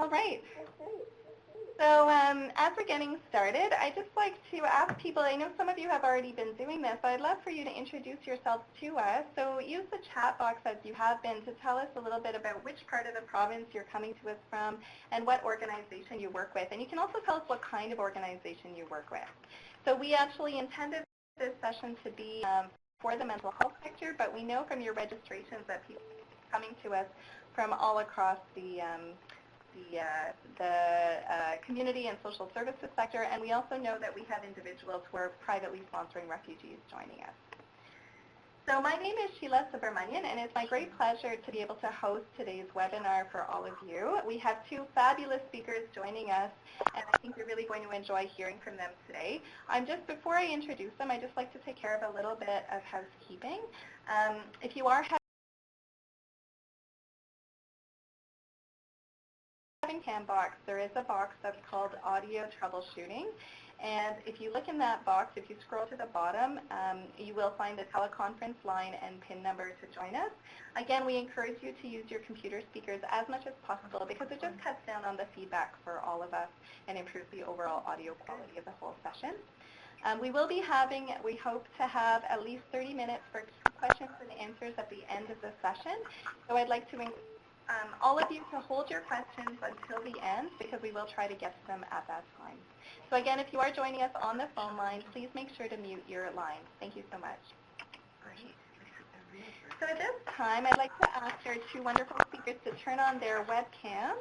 All right. So as we're getting started, I'd just like to ask people, I know some of you have already been doing this, but I'd love for you to introduce yourselves to us. So use the chat box as you have been to tell us a little bit about which part of the province you're coming to us from and what organization you work with. And you can also tell us what kind of organization you work with. So we actually intended this session to be for the mental health sector, but we know from your registrations that people are coming to us from all across the community and social services sector, and we also know that we have individuals who are privately sponsoring refugees joining us. So my name is Sheila Subramanian, and it's my great pleasure to be able to host today's webinar for all of you. We have two fabulous speakers joining us, and I think you're really going to enjoy hearing from them today. Before I introduce them, I'd just like to take care of a little bit of housekeeping. If you are cam box, there is a box that's called audio troubleshooting, and if you look in that box, if you scroll to the bottom, you will find the teleconference line and PIN number to join us. Again, we encourage you to use your computer speakers as much as possible because it just cuts down on the feedback for all of us and improves the overall audio quality of the whole session. We will be having, we hope to have at least 30 minutes for questions and answers at the end of the session. So I'd like to all of you to hold your questions until the end because we will try to get to them at that time. So again, if you are joining us on the phone line, please make sure to mute your line. Thank you so much. Great. So at this time, I'd like to ask our two wonderful speakers to turn on their webcams,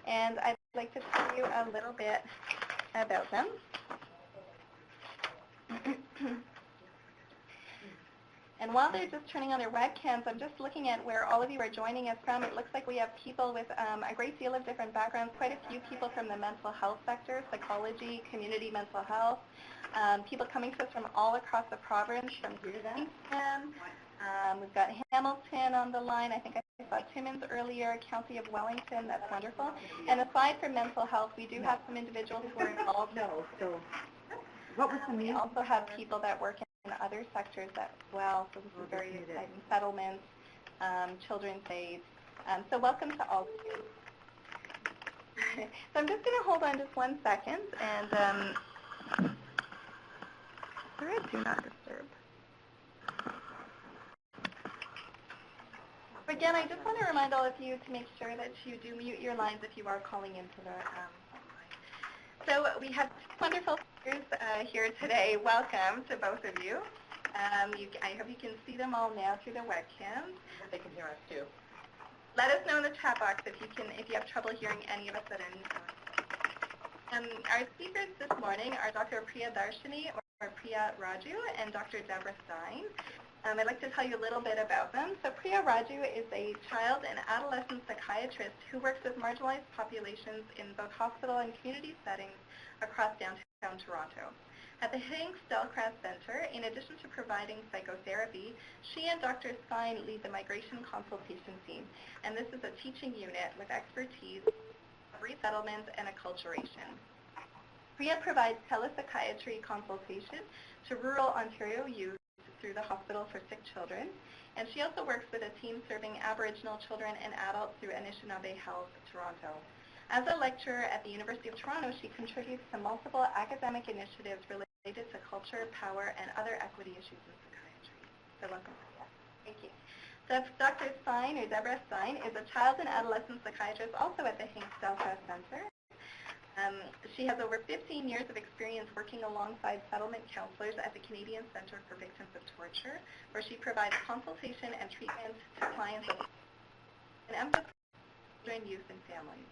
and I'd like to tell you a little bit about them. And while they're just turning on their webcams, I'm just looking at where all of you are joining us from. It looks like we have people with a great deal of different backgrounds, quite a few people from the mental health sector, psychology, community mental health, people coming to us from all across the province, from Kingston. We've got Hamilton on the line. I think I saw Timmins earlier, County of Wellington. That's wonderful. And aside from mental health, we do have some individuals who are involved. What was the name? We also have people that work in other sectors as well, so this is very exciting. Settlements, children's aid. So welcome to all of you. So I'm just going to hold on just 1 second, and do not disturb. Again, I just want to remind all of you to make sure that you do mute your lines if you are calling into the So we have two wonderful speakers here today. Welcome to both of you. I hope you can see them all now through the webcams. They can hear us too. Let us know in the chat box if you have trouble hearing any of us at any time. Our speakers this morning are Dr. Priya Darshini, or Priya Raju, and Dr. Debra Stein. I'd like to tell you a little bit about them. So Priya Raju is a child and adolescent psychiatrist who works with marginalized populations in both hospital and community settings across downtown Toronto. At the Hincks-Dellcrest Center, in addition to providing psychotherapy, she and Dr. Stein lead the Migration Consultation Team, and this is a teaching unit with expertise of resettlement and acculturation. Priya provides telepsychiatry consultation to rural Ontario youth through the Hospital for Sick Children, and she also works with a team serving Aboriginal children and adults through Anishinaabe Health Toronto. As a lecturer at the University of Toronto, she contributes to multiple academic initiatives related to culture, power, and other equity issues in psychiatry. So welcome. Thank you. So Dr. Stein, or Debra Stein, is a child and adolescent psychiatrist also at the Hincks-Dellcrest Center. She has over 15 years of experience working alongside settlement counselors at the Canadian Centre for Victims of Torture, where she provides consultation and treatment to clients of and emphasis on children, youth, and families.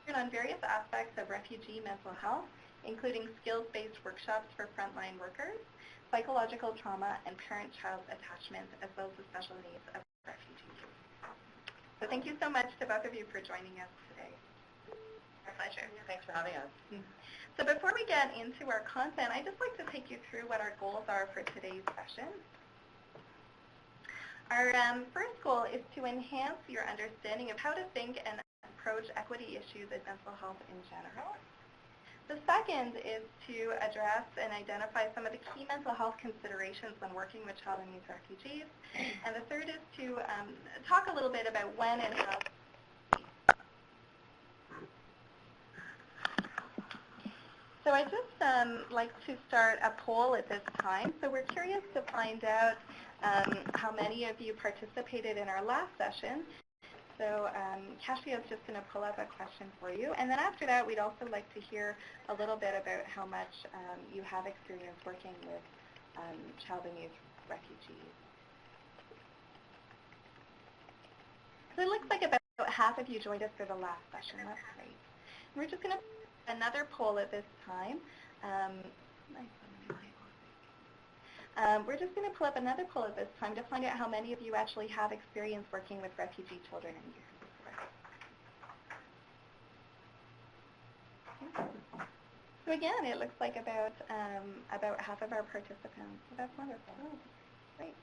She on various aspects of refugee mental health, including skills-based workshops for frontline workers, psychological trauma, and parent-child attachment, as well as the special needs of refugees. So thank you so much to both of you for joining us today. Our pleasure. Thanks for having us. So before we get into our content, I'd just like to take you through what our goals are for today's session. Our first goal is to enhance your understanding of how to think and approach equity issues in mental health in general. The second is to address and identify some of the key mental health considerations when working with child and youth refugees. And the third is to talk a little bit about when and how So I just like to start a poll at this time. So we're curious to find out how many of you participated in our last session. So Cassia is just going to pull up a question for you. And then after that, we'd also like to hear a little bit about how much you have experience working with child and youth refugees. So it looks like about half of you joined us for the last session. That's great. We're just going to put another poll at this time. We're just going to pull up another poll at this time to find out how many of you actually have experience working with refugee children and youth. So again, it looks like about half of our participants. So that's wonderful. Oh, great.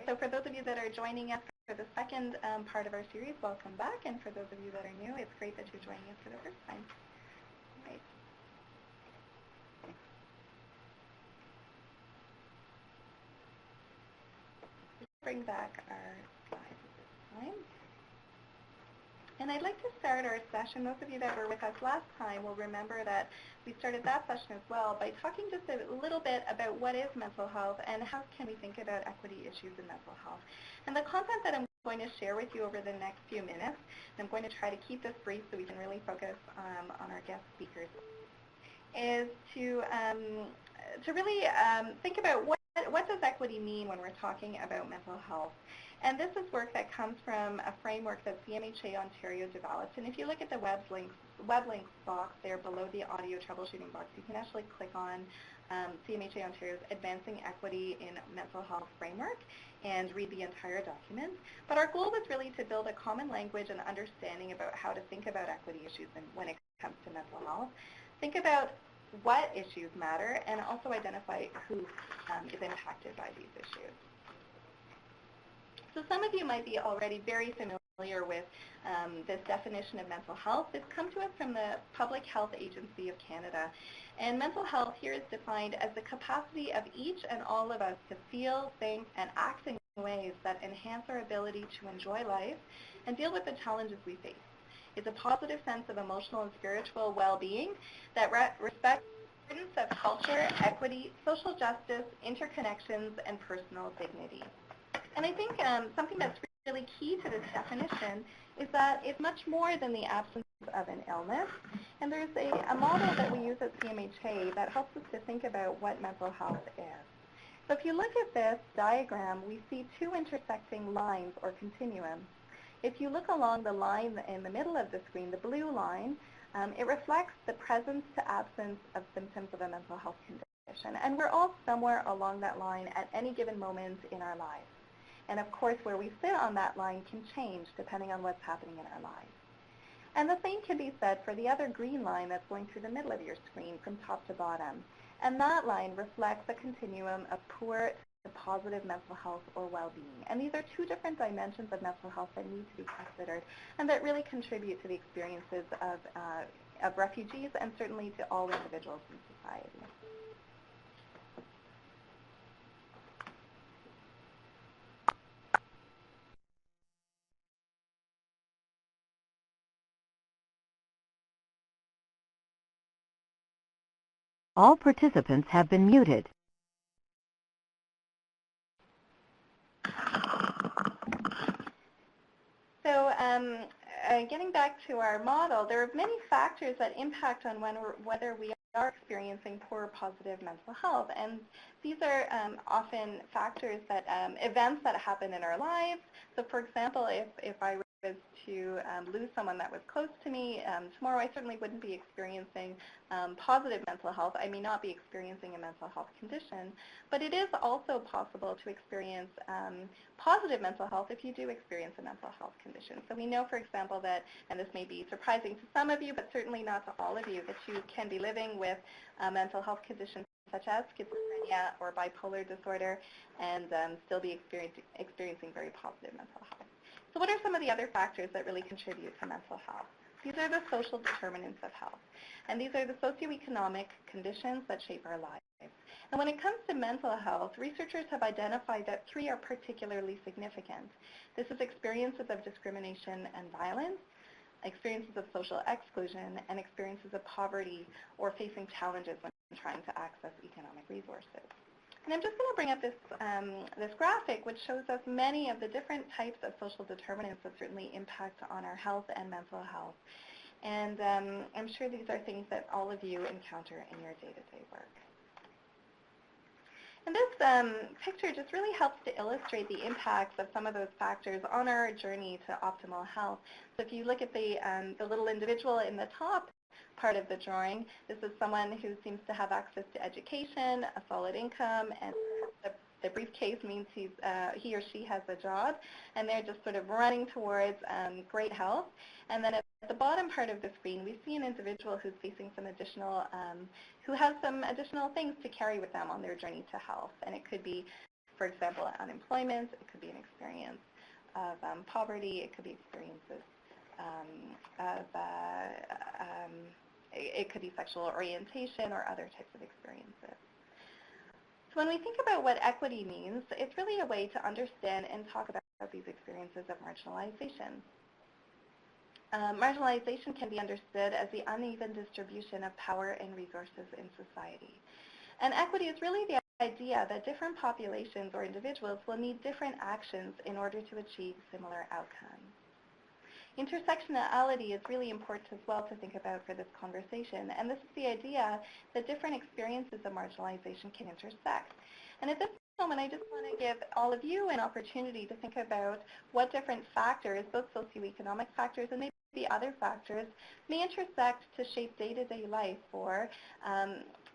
So for those of you that are joining us for the second part of our series, welcome back. And for those of you that are new, it's great that you're joining us for the first time. Right. Bring back our slides at this time. And I'd like to start our session. Those of you that were with us last time will remember that we started that session as well by talking just a little bit about what is mental health and how can we think about equity issues in mental health. And the content that I'm going to share with you over the next few minutes, and I'm going to try to keep this brief so we can really focus on our guest speakers, is to really think about what does equity mean when we're talking about mental health. And this is work that comes from a framework that CMHA Ontario developed. And if you look at the web links box there below the audio troubleshooting box, you can actually click on CMHA Ontario's Advancing Equity in Mental Health framework and read the entire document. But our goal was really to build a common language and understanding about how to think about equity issues when it comes to mental health. Think about what issues matter and also identify who is impacted by these issues. So some of you might be already very familiar with this definition of mental health. It's come to us from the Public Health Agency of Canada. And mental health here is defined as the capacity of each and all of us to feel, think, and act in ways that enhance our ability to enjoy life and deal with the challenges we face. It's a positive sense of emotional and spiritual well-being that respects the importance of culture, equity, social justice, interconnections, and personal dignity. And I think something that's really key to this definition is that it's much more than the absence of an illness. And there's a model that we use at CMHA that helps us to think about what mental health is. So if you look at this diagram, we see two intersecting lines or continuums. If you look along the line in the middle of the screen, the blue line, it reflects the presence to absence of symptoms of a mental health condition. And we're all somewhere along that line at any given moment in our lives. And of course, where we sit on that line can change depending on what's happening in our lives. And the same can be said for the other green line that's going through the middle of your screen from top to bottom. And that line reflects a continuum of poor to positive mental health or well-being. And these are two different dimensions of mental health that need to be considered and that really contribute to the experiences of refugees and certainly to all individuals in society. All participants have been muted. So getting back to our model, there are many factors that impact on whether we are experiencing poor or positive mental health. And these are often factors that, events that happen in our lives. So for example, if I was to lose someone that was close to me tomorrow, I certainly wouldn't be experiencing positive mental health. I may not be experiencing a mental health condition, but it is also possible to experience positive mental health if you do experience a mental health condition. So we know, for example, that, and this may be surprising to some of you, but certainly not to all of you, that you can be living with a mental health condition such as schizophrenia or bipolar disorder and still be experiencing very positive mental health. So what are some of the other factors that really contribute to mental health? These are the social determinants of health. And these are the socioeconomic conditions that shape our lives. And when it comes to mental health, researchers have identified that three are particularly significant. This is experiences of discrimination and violence, experiences of social exclusion, and experiences of poverty or facing challenges when trying to access economic resources. And I'm just going to bring up this graphic, which shows us many of the different types of social determinants that certainly impact on our health and mental health. And I'm sure these are things that all of you encounter in your day-to-day work. And this picture just really helps to illustrate the impacts of some of those factors on our journey to optimal health. So if you look at the little individual in the top part of the drawing, this is someone who seems to have access to education, a solid income, and the briefcase means he or she has a job, and they're just sort of running towards great health. And then at the bottom part of the screen, we see an individual who's facing some additional, who has some additional things to carry with them on their journey to health. And it could be, for example, unemployment. It could be an experience of poverty. It could be experiences it could be sexual orientation or other types of experiences. So when we think about what equity means, it's really a way to understand and talk about these experiences of marginalization. Marginalization can be understood as the uneven distribution of power and resources in society. And equity is really the idea that different populations or individuals will need different actions in order to achieve similar outcomes. Intersectionality is really important as well to think about for this conversation, and this is the idea that different experiences of marginalization can intersect. And at this moment, I just want to give all of you an opportunity to think about what different factors, both socioeconomic factors and maybe other factors, may intersect to shape day-to-day life for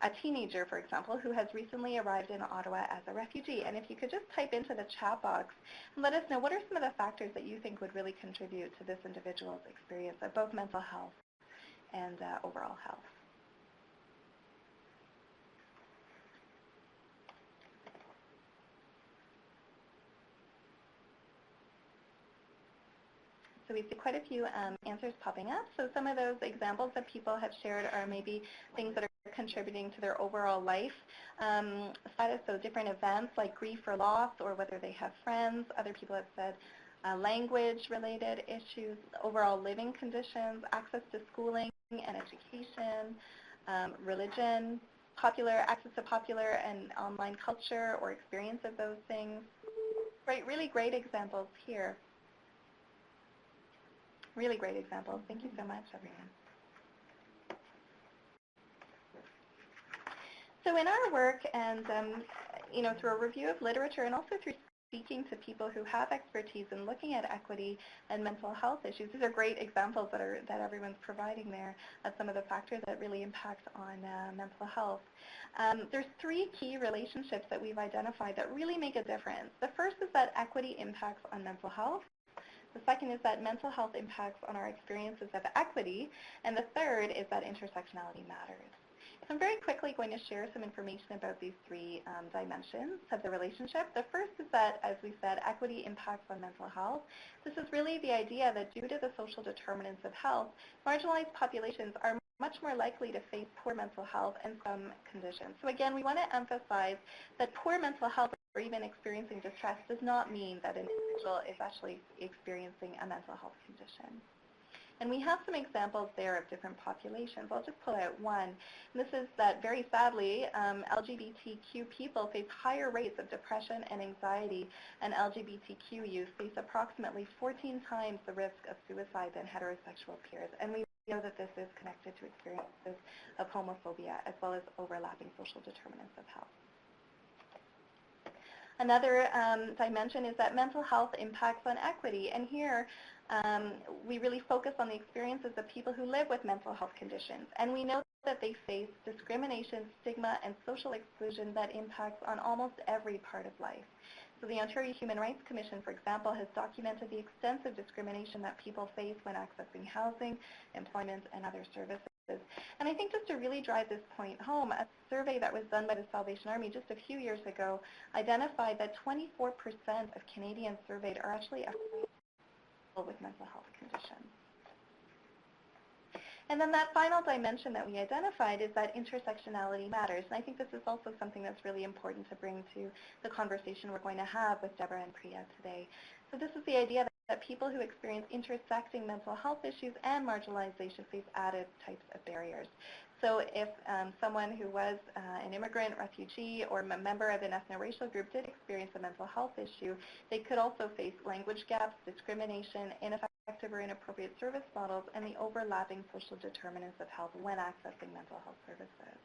a teenager, for example, who has recently arrived in Ottawa as a refugee. And if you could just type into the chat box and let us know what are some of the factors that you think would really contribute to this individual's experience of both mental health and overall health. So we see quite a few answers popping up. So some of those examples that people have shared are maybe things that are contributing to their overall life status, so different events like grief or loss, or whether they have friends. Other people have said language-related issues, overall living conditions, access to schooling and education, religion, access to popular and online culture or experience of those things. Really great examples here. Really great examples. Thank you so much, everyone. So in our work and through a review of literature and also through speaking to people who have expertise in looking at equity and mental health issues, these are great examples that everyone's providing there of some of the factors that really impact on mental health. There's three key relationships that we've identified that really make a difference. The first is that equity impacts on mental health. The second is that mental health impacts on our experiences of equity. And the third is that intersectionality matters. So I'm very quickly going to share some information about these three dimensions of the relationship. The first is that, as we said, equity impacts on mental health. This is really the idea that due to the social determinants of health, marginalized populations are much more likely to face poor mental health and some conditions. So again, we want to emphasize that poor mental health or even experiencing distress does not mean that an individual is actually experiencing a mental health condition. And we have some examples there of different populations. I'll just pull out one. And this is that very sadly, LGBTQ people face higher rates of depression and anxiety, and LGBTQ youth face approximately 14 times the risk of suicide than heterosexual peers. And we know that this is connected to experiences of homophobia as well as overlapping social determinants of health. Another dimension is that mental health impacts on equity, and here we really focus on the experiences of people who live with mental health conditions, and we know that they face discrimination, stigma, and social exclusion that impacts on almost every part of life. So the Ontario Human Rights Commission, for example, has documented the extensive discrimination that people face when accessing housing, employment, and other services. And I think just to really drive this point home, a survey that was done by the Salvation Army just a few years ago identified that 24% of Canadians surveyed are actually afraid of people with mental health conditions. And then that final dimension that we identified is that intersectionality matters. And I think this is also something that's really important to bring to the conversation we're going to have with Debra and Priya today. So this is the idea that people who experience intersecting mental health issues and marginalization face added types of barriers. So if someone who was an immigrant, refugee, or a member of an ethno-racial group did experience a mental health issue, they could also face language gaps, discrimination, ineffective or inappropriate service models, and the overlapping social determinants of health when accessing mental health services.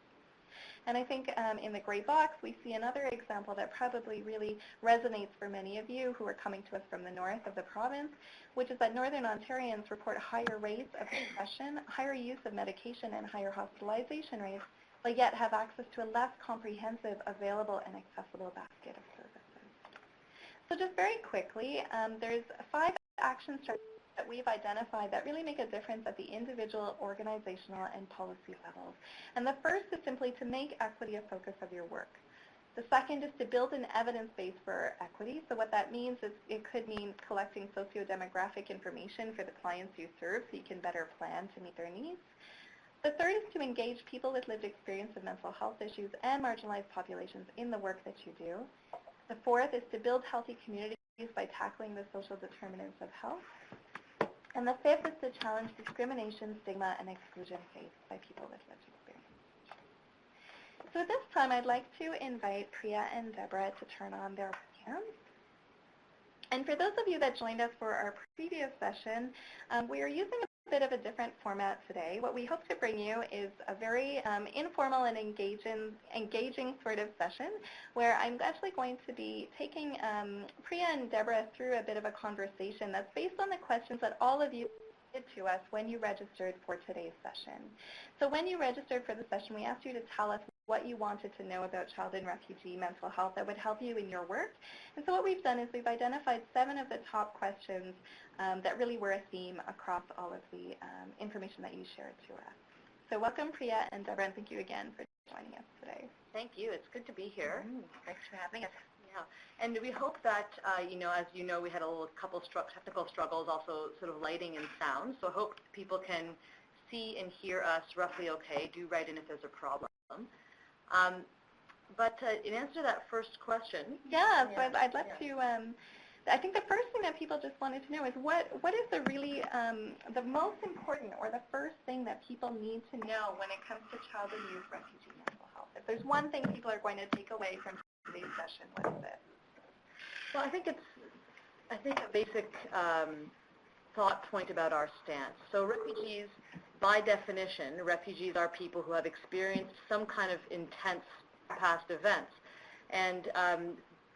And I think in the gray box, we see another example that probably really resonates for many of you who are coming to us from the north of the province, which is that Northern Ontarians report higher rates of depression, higher use of medication, and higher hospitalization rates, but yet have access to a less comprehensive, available, and accessible basket of services. So just very quickly, there's 5 action strategies that we've identified that really make a difference at the individual, organizational, and policy levels. And the first is simply to make equity a focus of your work. The second is to build an evidence base for equity. So what that means is it could mean collecting socio-demographic information for the clients you serve so you can better plan to meet their needs. The third is to engage people with lived experience of mental health issues and marginalized populations in the work that you do. The fourth is to build healthy communities by tackling the social determinants of health. And the fifth is to challenge discrimination, stigma, and exclusion faced by people with lived experience. So at this time, I'd like to invite Priya and Debra to turn on their webcams. And for those of you that joined us for our previous session, we are using a bit of a different format today. What we hope to bring you is a very informal and engaging sort of session where I'm actually going to be taking Priya and Debra through a bit of a conversation that's based on the questions that all of you did to us when you registered for today's session. So when you registered for the session, we asked you to tell us what you wanted to know about child and refugee mental health that would help you in your work. And so what we've done is we've identified 7 of the top questions that really were a theme across all of the information that you shared to us. So welcome, Priya and Debra, and thank you again for joining us today. Thank you. It's good to be here. Thanks for having us. Yeah. And we hope that, as you know, we had a couple technical struggles, also sort of lighting and sound. So I hope people can see and hear us roughly okay. Do write in if there's a problem. But in answer to that first question. Yeah, so I'd love to, I think the first thing that people just wanted to know is what is the really, the most important or the first thing that people need to know when it comes to child and youth refugee mental health? If there's one thing people are going to take away from today's session, what is it? Well, I think a basic thought point about our stance. So refugees, by definition, refugees are people who have experienced some kind of intense past events. And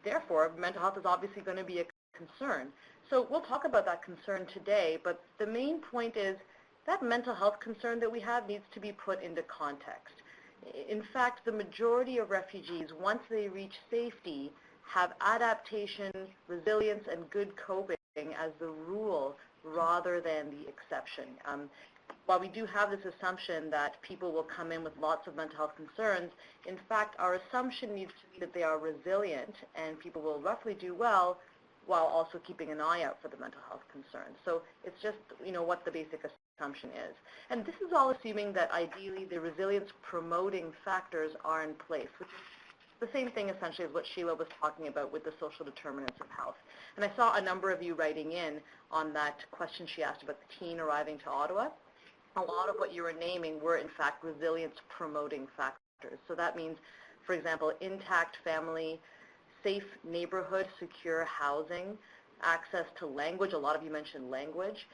therefore, mental health is obviously going to be a concern. So we'll talk about that concern today, but the main point is that mental health concern that we have needs to be put into context. In fact, the majority of refugees, once they reach safety, have adaptation, resilience, and good coping as the rule rather than the exception. While we do have this assumption that people will come in with lots of mental health concerns, in fact, our assumption needs to be that they are resilient and people will roughly do well while also keeping an eye out for the mental health concerns. So it's just, what the basic assumption is. And this is all assuming that ideally the resilience promoting factors are in place, which is the same thing essentially as what Sheila was talking about with the social determinants of health. And I saw a number of you writing in on that question she asked about the teen arriving to Ottawa. A lot of what you were naming were in fact resilience promoting factors. So that means, for example, intact family, safe neighborhood, secure housing, access to language. A lot of you mentioned language.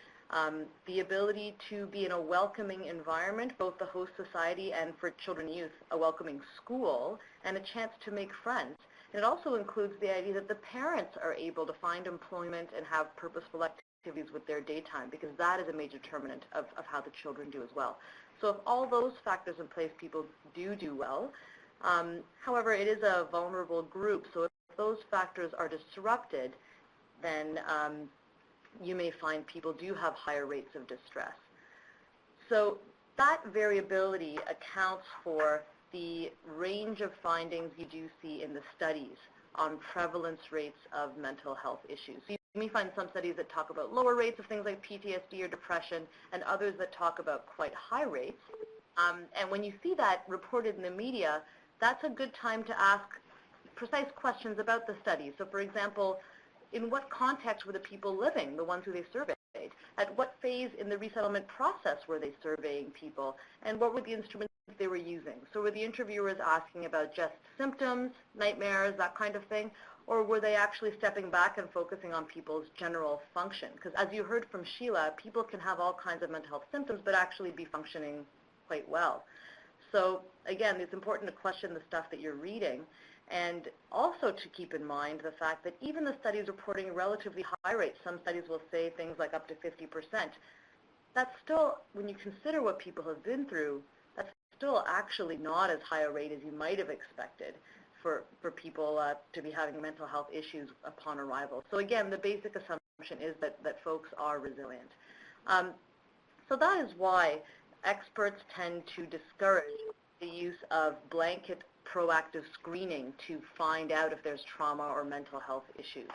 The ability to be in a welcoming environment, both the host society and for children and youth, a welcoming school, and a chance to make friends. And it also includes the idea that the parents are able to find employment and have purposeful activities with their daytime, because that is a major determinant of how the children do as well. So if all those factors in place, people do well. However, it is a vulnerable group, so if those factors are disrupted, then you may find people do have higher rates of distress. So that variability accounts for the range of findings you do see in the studies on prevalence rates of mental health issues. So you may find some studies that talk about lower rates of things like PTSD or depression, and others that talk about quite high rates. And when you see that reported in the media, that's a good time to ask precise questions about the study. So for example, In what context were the people living, the ones who they surveyed? At what phase in the resettlement process were they surveying people? And what were the instruments they were using? So were the interviewers asking about just symptoms, nightmares, that kind of thing? Or were they actually stepping back and focusing on people's general function? Because as you heard from Sheila, people can have all kinds of mental health symptoms but actually be functioning quite well. So again, it's important to question the stuff that you're reading, and also to keep in mind the fact that even the studies reporting relatively high rates, some studies will say things like up to 50%, that's still, when you consider what people have been through, that's still actually not as high a rate as you might have expected for people to be having mental health issues upon arrival. So again, the basic assumption is that folks are resilient. So that is why experts tend to discourage the use of blanket proactive screening to find out if there's trauma or mental health issues.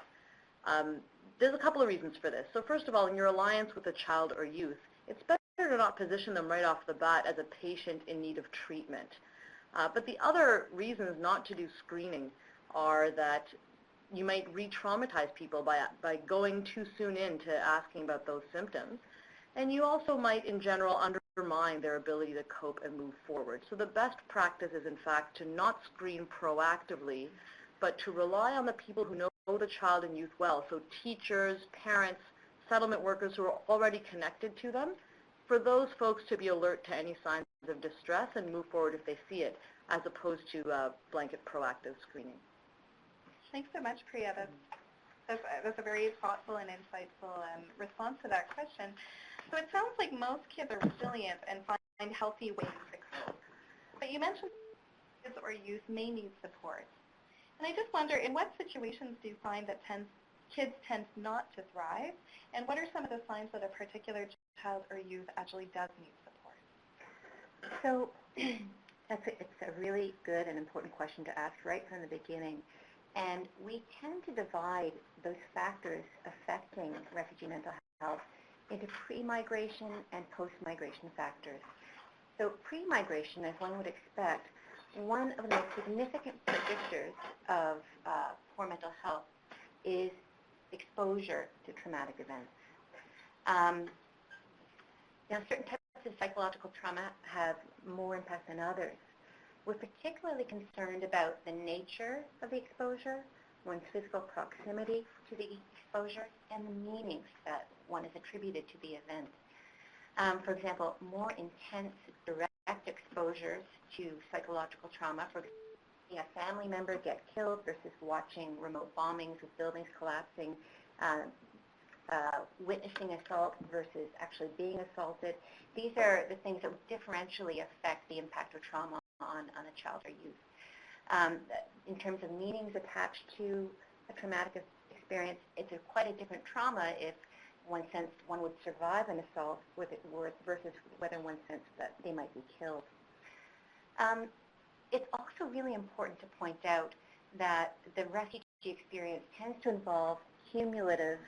There's a couple of reasons for this. So first of all, in your alliance with a child or youth, it's better to not position them right off the bat as a patient in need of treatment. But the other reasons not to do screening are that you might re-traumatize people by going too soon into asking about those symptoms. And you also might, in general, undermine their ability to cope and move forward. So the best practice is, in fact, to not screen proactively, but to rely on the people who know the child and youth well, so teachers, parents, settlement workers who are already connected to them, for those folks to be alert to any signs of distress and move forward if they see it, as opposed to blanket proactive screening. Thanks so much, Priya. That's a very thoughtful and insightful response to that question. So it sounds like most kids are resilient and find healthy ways to cope. But you mentioned kids or youth may need support. And I just wonder, in what situations do you find that kids tend not to thrive? And what are some of the signs that a particular child or youth actually does need support? So it's a really good and important question to ask right from the beginning. And we tend to divide those factors affecting refugee mental health into pre-migration and post-migration factors. So pre-migration, as one would expect, one of the most significant predictors of poor mental health is exposure to traumatic events. Now, certain types of psychological trauma have more impact than others. We're particularly concerned about the nature of the exposure, one's physical proximity to the exposure, and the meanings that one is attributed to the event. For example, more intense direct exposures to psychological trauma, for example, seeing a family member get killed versus watching remote bombings with buildings collapsing, witnessing assault versus actually being assaulted. These are the things that would differentially affect the impact of trauma on a child or youth. In terms of meanings attached to a traumatic experience, it's quite a different trauma if one sensed one would survive an assault versus whether one sensed that they might be killed. It's also really important to point out that the refugee experience tends to involve cumulative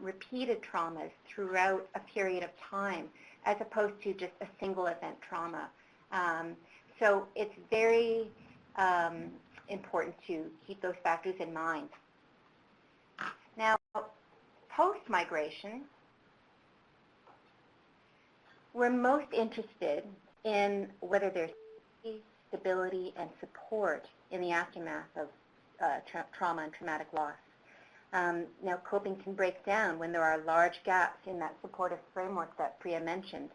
repeated traumas throughout a period of time, as opposed to just a single event trauma. So it's very important to keep those factors in mind. Now, post-migration, we're most interested in whether there's stability and support in the aftermath of trauma and traumatic loss. Now, coping can break down when there are large gaps in that supportive framework that Priya mentioned.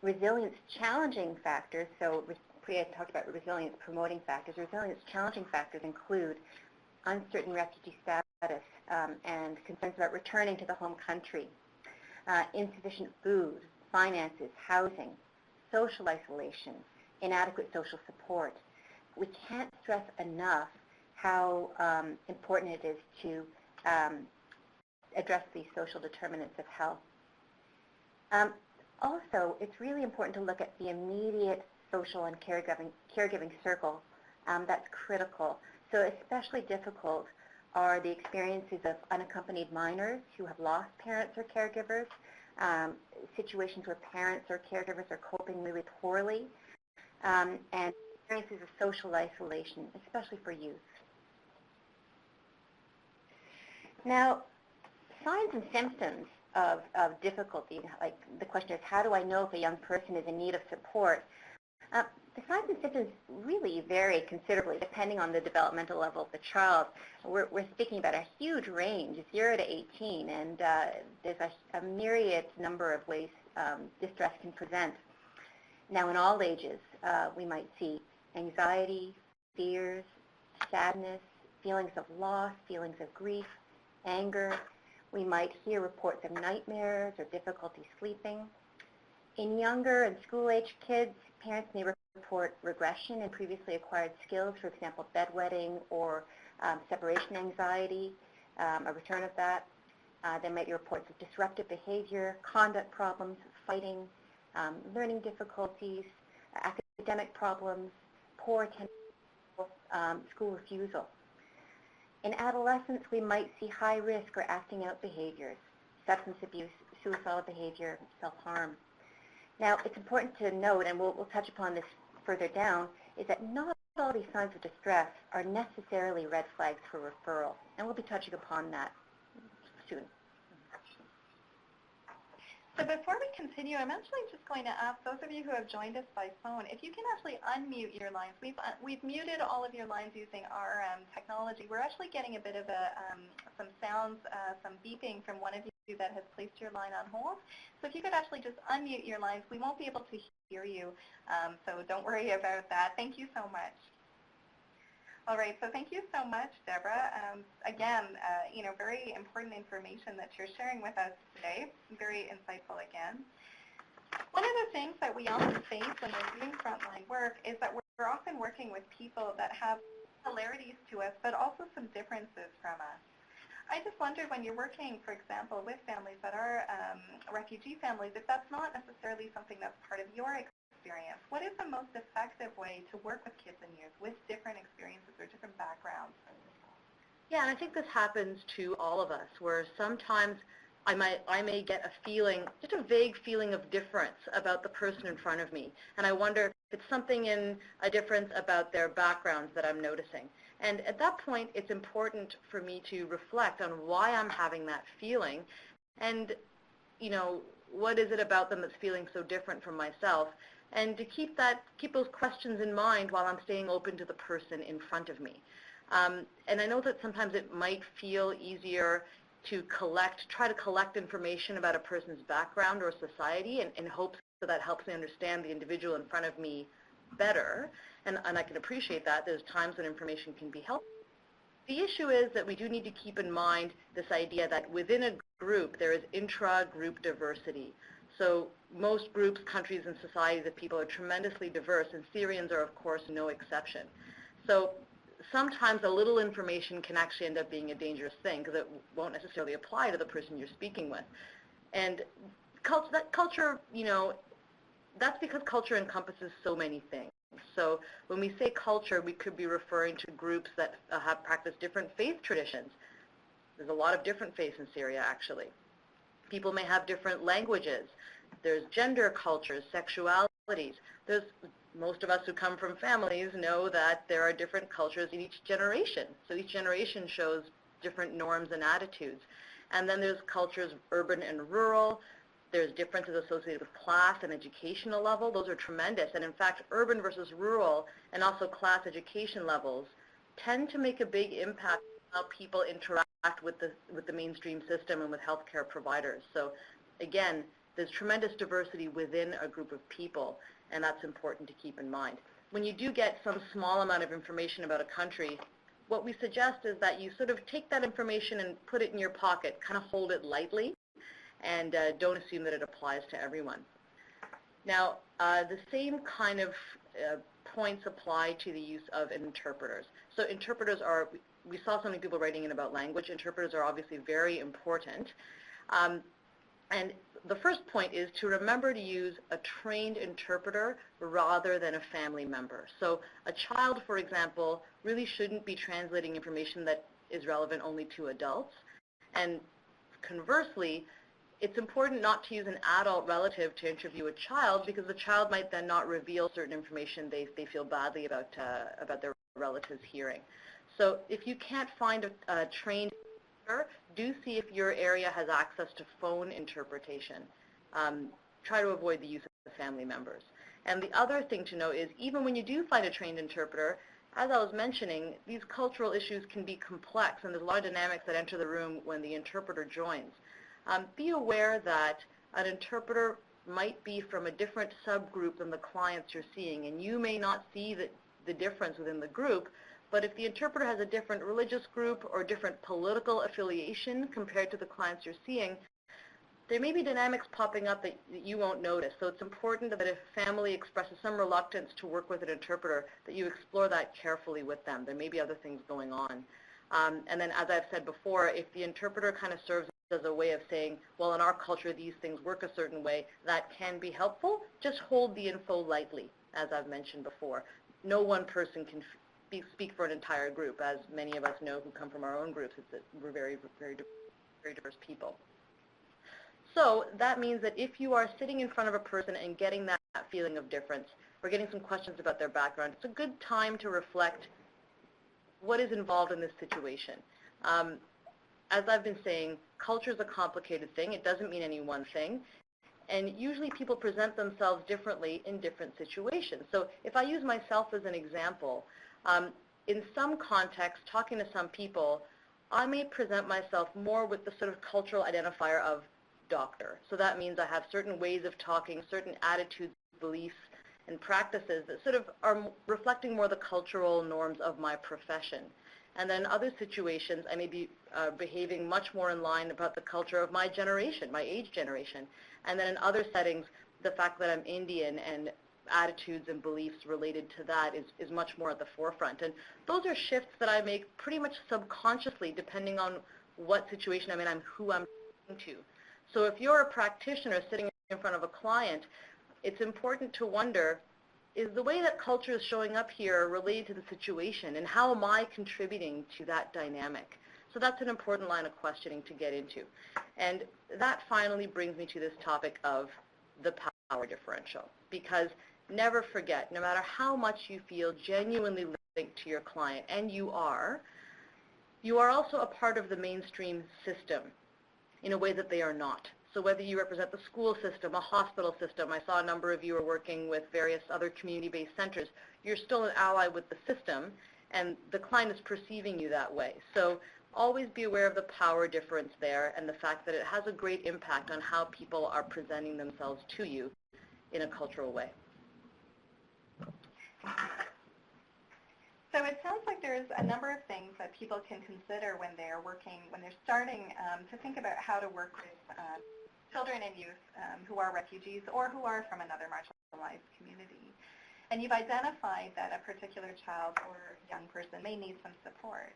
Resilience challenging factors, so Priya talked about resilience promoting factors. Resilience challenging factors include uncertain refugee status and concerns about returning to the home country, insufficient food, finances, housing, social isolation, inadequate social support. We can't stress enough how important it is to address these social determinants of health. Also, it's really important to look at the immediate social and caregiving circle. That's critical. So especially difficult are the experiences of unaccompanied minors who have lost parents or caregivers, situations where parents or caregivers are coping really poorly, and experiences of social isolation, especially for youth. Now, signs and symptoms of difficulty, like the question is, how do I know if a young person is in need of support? The signs and symptoms really vary considerably depending on the developmental level of the child. We're speaking about a huge range, 0 to 18, and there's a myriad number of ways distress can present. Now, in all ages, we might see anxiety, fears, sadness, feelings of loss, feelings of grief, anger. We might hear reports of nightmares or difficulty sleeping. In younger and school-age kids, parents may report regression in previously acquired skills, for example, bedwetting or separation anxiety, a return of that. There might be reports of disruptive behavior, conduct problems, fighting, learning difficulties, academic problems, poor attendance, school refusal. In adolescence, we might see high risk or acting out behaviors, substance abuse, suicidal behavior, self-harm. Now, it's important to note, and we'll touch upon this further down, is that not all these signs of distress are necessarily red flags for referral, and we'll be touching upon that soon. So before we continue, I'm actually just going to ask those of you who have joined us by phone, if you can actually unmute your lines. We've muted all of your lines using our technology. We're actually getting a bit of some sounds, some beeping from one of you that has placed your line on hold. So if you could actually just unmute your lines, we won't be able to hear you, so don't worry about that. Thank you so much. All right, so thank you so much, Deborah. Again, very important information that you're sharing with us today. Very insightful again. One of the things that we often face when we're doing frontline work is that we're often working with people that have similarities to us, but also some differences from us. I just wondered, when you're working, for example, with families that are refugee families, if that's not necessarily something that's part of your experience, what is the most effective way to work with kids and youth with different experiences or different backgrounds? Yeah, and I think this happens to all of us, where sometimes I may get a feeling, just a vague feeling of difference about the person in front of me, and I wonder if it's something in a difference about their backgrounds that I'm noticing. And at that point, it's important for me to reflect on why I'm having that feeling, and what is it about them that's feeling so different from myself, and to keep those questions in mind while I'm staying open to the person in front of me. And I know that sometimes it might feel easier to try to collect information about a person's background or society in hopes that helps me understand the individual in front of me better, and I can appreciate that. There's times when information can be helpful. The issue is that we do need to keep in mind this idea that within a group there is intra-group diversity. So most groups, countries, and societies of people are tremendously diverse, and Syrians are, of course, no exception. So sometimes a little information can actually end up being a dangerous thing because it won't necessarily apply to the person you're speaking with. And culture, that's because culture encompasses so many things. So when we say culture, we could be referring to groups that have practiced different faith traditions. There's a lot of different faiths in Syria, actually. People may have different languages. There's gender cultures, sexualities. Most of us who come from families know that there are different cultures in each generation. So each generation shows different norms and attitudes. And then there's cultures, urban and rural. There's differences associated with class and educational level. Those are tremendous. And in fact, urban versus rural and also class education levels tend to make a big impact on how people interact with the mainstream system and with healthcare providers. So again, there's tremendous diversity within a group of people, and that's important to keep in mind. When you do get some small amount of information about a country, what we suggest is that you sort of take that information and put it in your pocket, kind of hold it lightly, and don't assume that it applies to everyone. Now, the same kind of points apply to the use of interpreters. So interpreters are, we saw so many people writing in about language. Interpreters are obviously very important. And the first point is to remember to use a trained interpreter rather than a family member. So a child, for example, really shouldn't be translating information that is relevant only to adults. And conversely, it's important not to use an adult relative to interview a child because the child might then not reveal certain information they feel badly about their relatives hearing. So if you can't find a trained interpreter, do see if your area has access to phone interpretation. Try to avoid the use of family members. And the other thing to know is even when you do find a trained interpreter, as I was mentioning, these cultural issues can be complex, and there's a lot of dynamics that enter the room when the interpreter joins. Be aware that an interpreter might be from a different subgroup than the clients you're seeing, and you may not see the difference within the group, but if the interpreter has a different religious group or different political affiliation compared to the clients you're seeing, there may be dynamics popping up that you won't notice. So it's important that if family expresses some reluctance to work with an interpreter, that you explore that carefully with them. There may be other things going on. And then, as I've said before, if the interpreter kind of serves as a way of saying, well, in our culture, these things work a certain way, that can be helpful. Just hold the info lightly, as I've mentioned before. No one person can speak for an entire group, as many of us know who come from our own groups. It's that we're very, very diverse people. So that means that if you are sitting in front of a person and getting that feeling of difference, or getting some questions about their background, it's a good time to reflect what is involved in this situation. As I've been saying, culture is a complicated thing. It doesn't mean any one thing. And usually people present themselves differently in different situations. So if I use myself as an example, in some contexts, talking to some people, I may present myself more with the sort of cultural identifier of doctor. So that means I have certain ways of talking, certain attitudes, beliefs, and practices that sort of are reflecting more the cultural norms of my profession. And then other situations, I may be behaving much more in line about the culture of my generation, my age generation. And then in other settings, the fact that I'm Indian and attitudes and beliefs related to that is much more at the forefront. And those are shifts that I make pretty much subconsciously depending on what situation I'm in and who I'm talking to. So if you're a practitioner sitting in front of a client, it's important to wonder, is the way that culture is showing up here related to the situation, and how am I contributing to that dynamic? So that's an important line of questioning to get into. And that finally brings me to this topic of the power differential, because never forget, no matter how much you feel genuinely linked to your client, and you are also a part of the mainstream system in a way that they are not. So whether you represent the school system, a hospital system, I saw a number of you are working with various other community-based centers, you're still an ally with the system, and the client is perceiving you that way. So always be aware of the power difference there and the fact that it has a great impact on how people are presenting themselves to you in a cultural way. So it sounds like there's a number of things that people can consider when they're starting to think about how to work with children and youth who are refugees or who are from another marginalized community. And you've identified that a particular child or young person may need some support.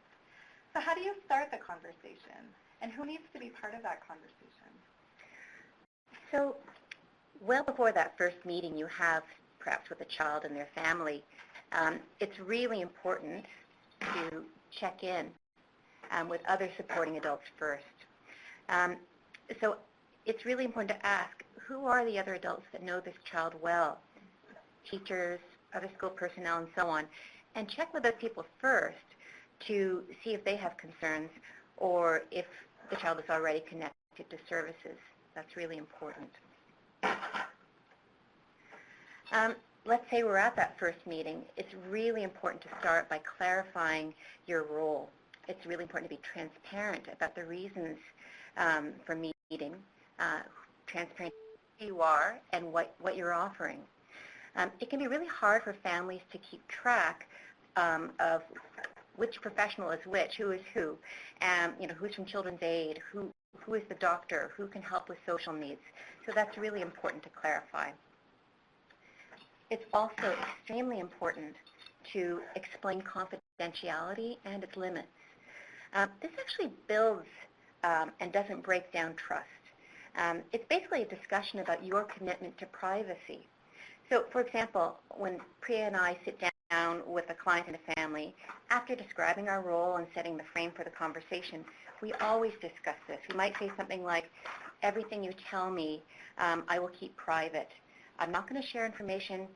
So how do you start the conversation? And who needs to be part of that conversation? So well before that first meeting you have perhaps with a child and their family, it's really important to check in with other supporting adults first. So it's really important to ask, who are the other adults that know this child well? Teachers, other school personnel, and so on. And check with those people first to see if they have concerns or if the child is already connected to services. That's really important. Let's say we're at that first meeting. It's really important to start by clarifying your role. It's really important to be transparent about the reasons for meeting, transparent who you are and what you're offering. It can be really hard for families to keep track of which professional is which, who is who, who's from Children's Aid, who is the doctor, who can help with social needs. So that's really important to clarify. It's also extremely important to explain confidentiality and its limits. This actually builds and doesn't break down trust. It's basically a discussion about your commitment to privacy. So, for example, when Priya and I sit down with a client and a family, after describing our role and setting the frame for the conversation, we always discuss this. We might say something like, everything you tell me, I will keep private. I'm not going to share information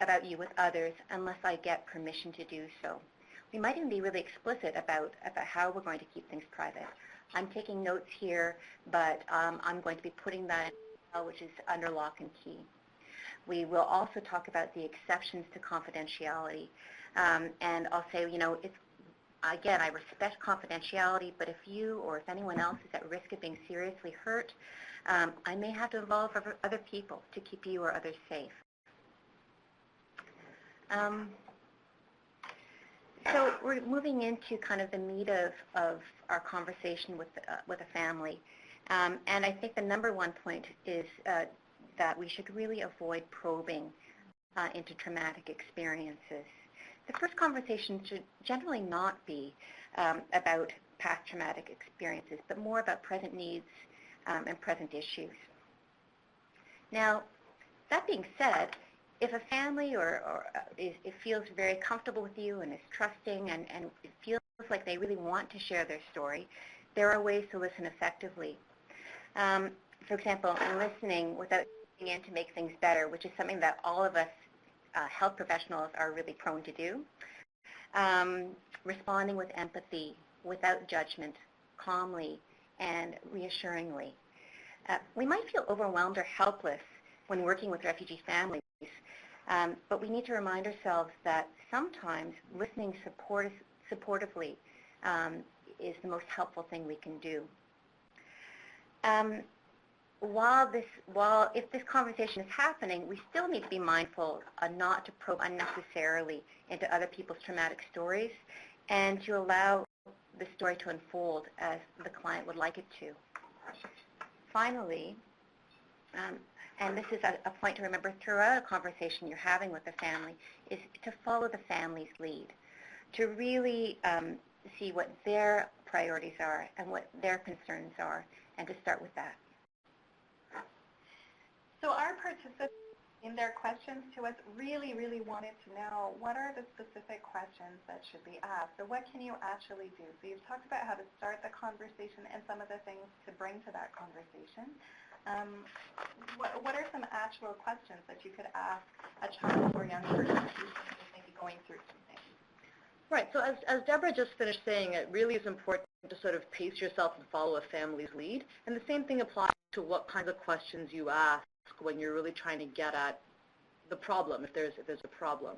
about you with others unless I get permission to do so. We might even be really explicit about how we're going to keep things private. I'm taking notes here, but I'm going to be putting that in a file which is under lock and key. We will also talk about the exceptions to confidentiality. And I'll say, again, I respect confidentiality, but if you or if anyone else is at risk of being seriously hurt, I may have to involve other people to keep you or others safe. So we're moving into kind of the meat of our conversation with a family. And I think the number one point is that we should really avoid probing into traumatic experiences. The first conversation should generally not be about past traumatic experiences, but more about present needs and present issues. Now, that being said, if a family it feels very comfortable with you and is trusting and it feels like they really want to share their story, there are ways to listen effectively. For example, listening without in to make things better, which is something that all of us health professionals are really prone to do. Responding with empathy, without judgment, calmly and reassuringly. We might feel overwhelmed or helpless when working with refugee families, but we need to remind ourselves that sometimes listening supportively is the most helpful thing we can do. If this conversation is happening, we still need to be mindful not to probe unnecessarily into other people's traumatic stories and to allow the story to unfold as the client would like it to. Finally, and this is a point to remember throughout a conversation you're having with the family, is to follow the family's lead, to really see what their priorities are and what their concerns are, and to start with that. So our participants in their questions to us really, really wanted to know what are the specific questions that should be asked. So what can you actually do? So you've talked about how to start the conversation and some of the things to bring to that conversation. What are some actual questions that you could ask a child or young person who's maybe going through something? Right. So as Deborah just finished saying, it really is important to sort of pace yourself and follow a family's lead. And the same thing applies to what kinds of questions you ask when you're really trying to get at the problem, if there's a problem.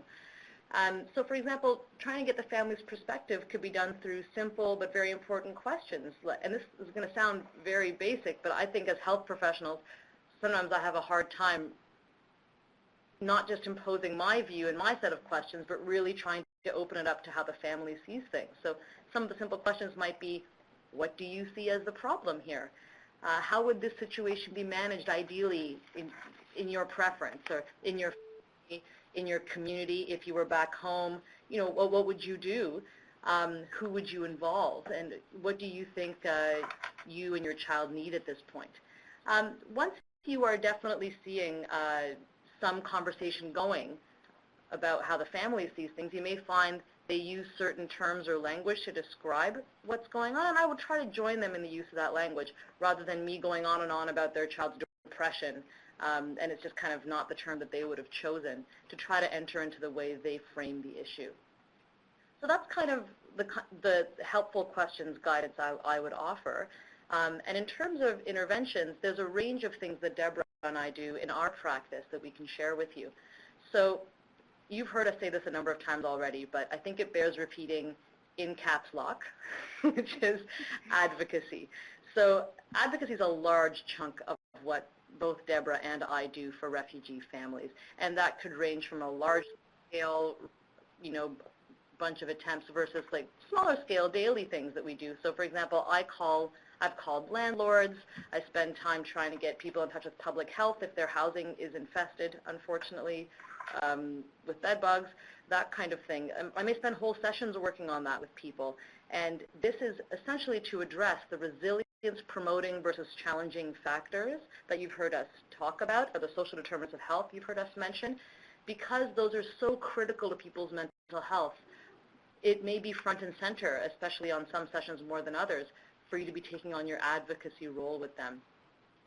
So for example, trying to get the family's perspective could be done through simple but very important questions. And this is going to sound very basic, but I think as health professionals, sometimes I have a hard time not just imposing my view and my set of questions, but really trying to open it up to how the family sees things. So some of the simple questions might be, what do you see as the problem here? How would this situation be managed ideally in your preference or in your community if you were back home? What would you do? Who would you involve? And what do you think you and your child need at this point? Once you are definitely seeing some conversation going about how the family sees things, you may find they use certain terms or language to describe what's going on, and I would try to join them in the use of that language rather than me going on and on about their child's depression, and it's just kind of not the term that they would have chosen, to try to enter into the way they frame the issue. So that's kind of the helpful questions guidance I would offer. And in terms of interventions, there's a range of things that Deborah and I do in our practice that we can share with you. So you've heard us say this a number of times already, but I think it bears repeating in caps lock, which is advocacy. So advocacy is a large chunk of what both Deborah and I do for refugee families, and that could range from a large scale, bunch of attempts versus like smaller scale daily things that we do. So for example, I've called landlords. I spend time trying to get people in touch with public health if their housing is infested, unfortunately, with bed bugs, that kind of thing. I may spend whole sessions working on that with people. And this is essentially to address the resilience promoting versus challenging factors that you've heard us talk about, or the social determinants of health you've heard us mention, because those are so critical to people's mental health. it may be front and center, especially on some sessions more than others, for you to be taking on your advocacy role with them.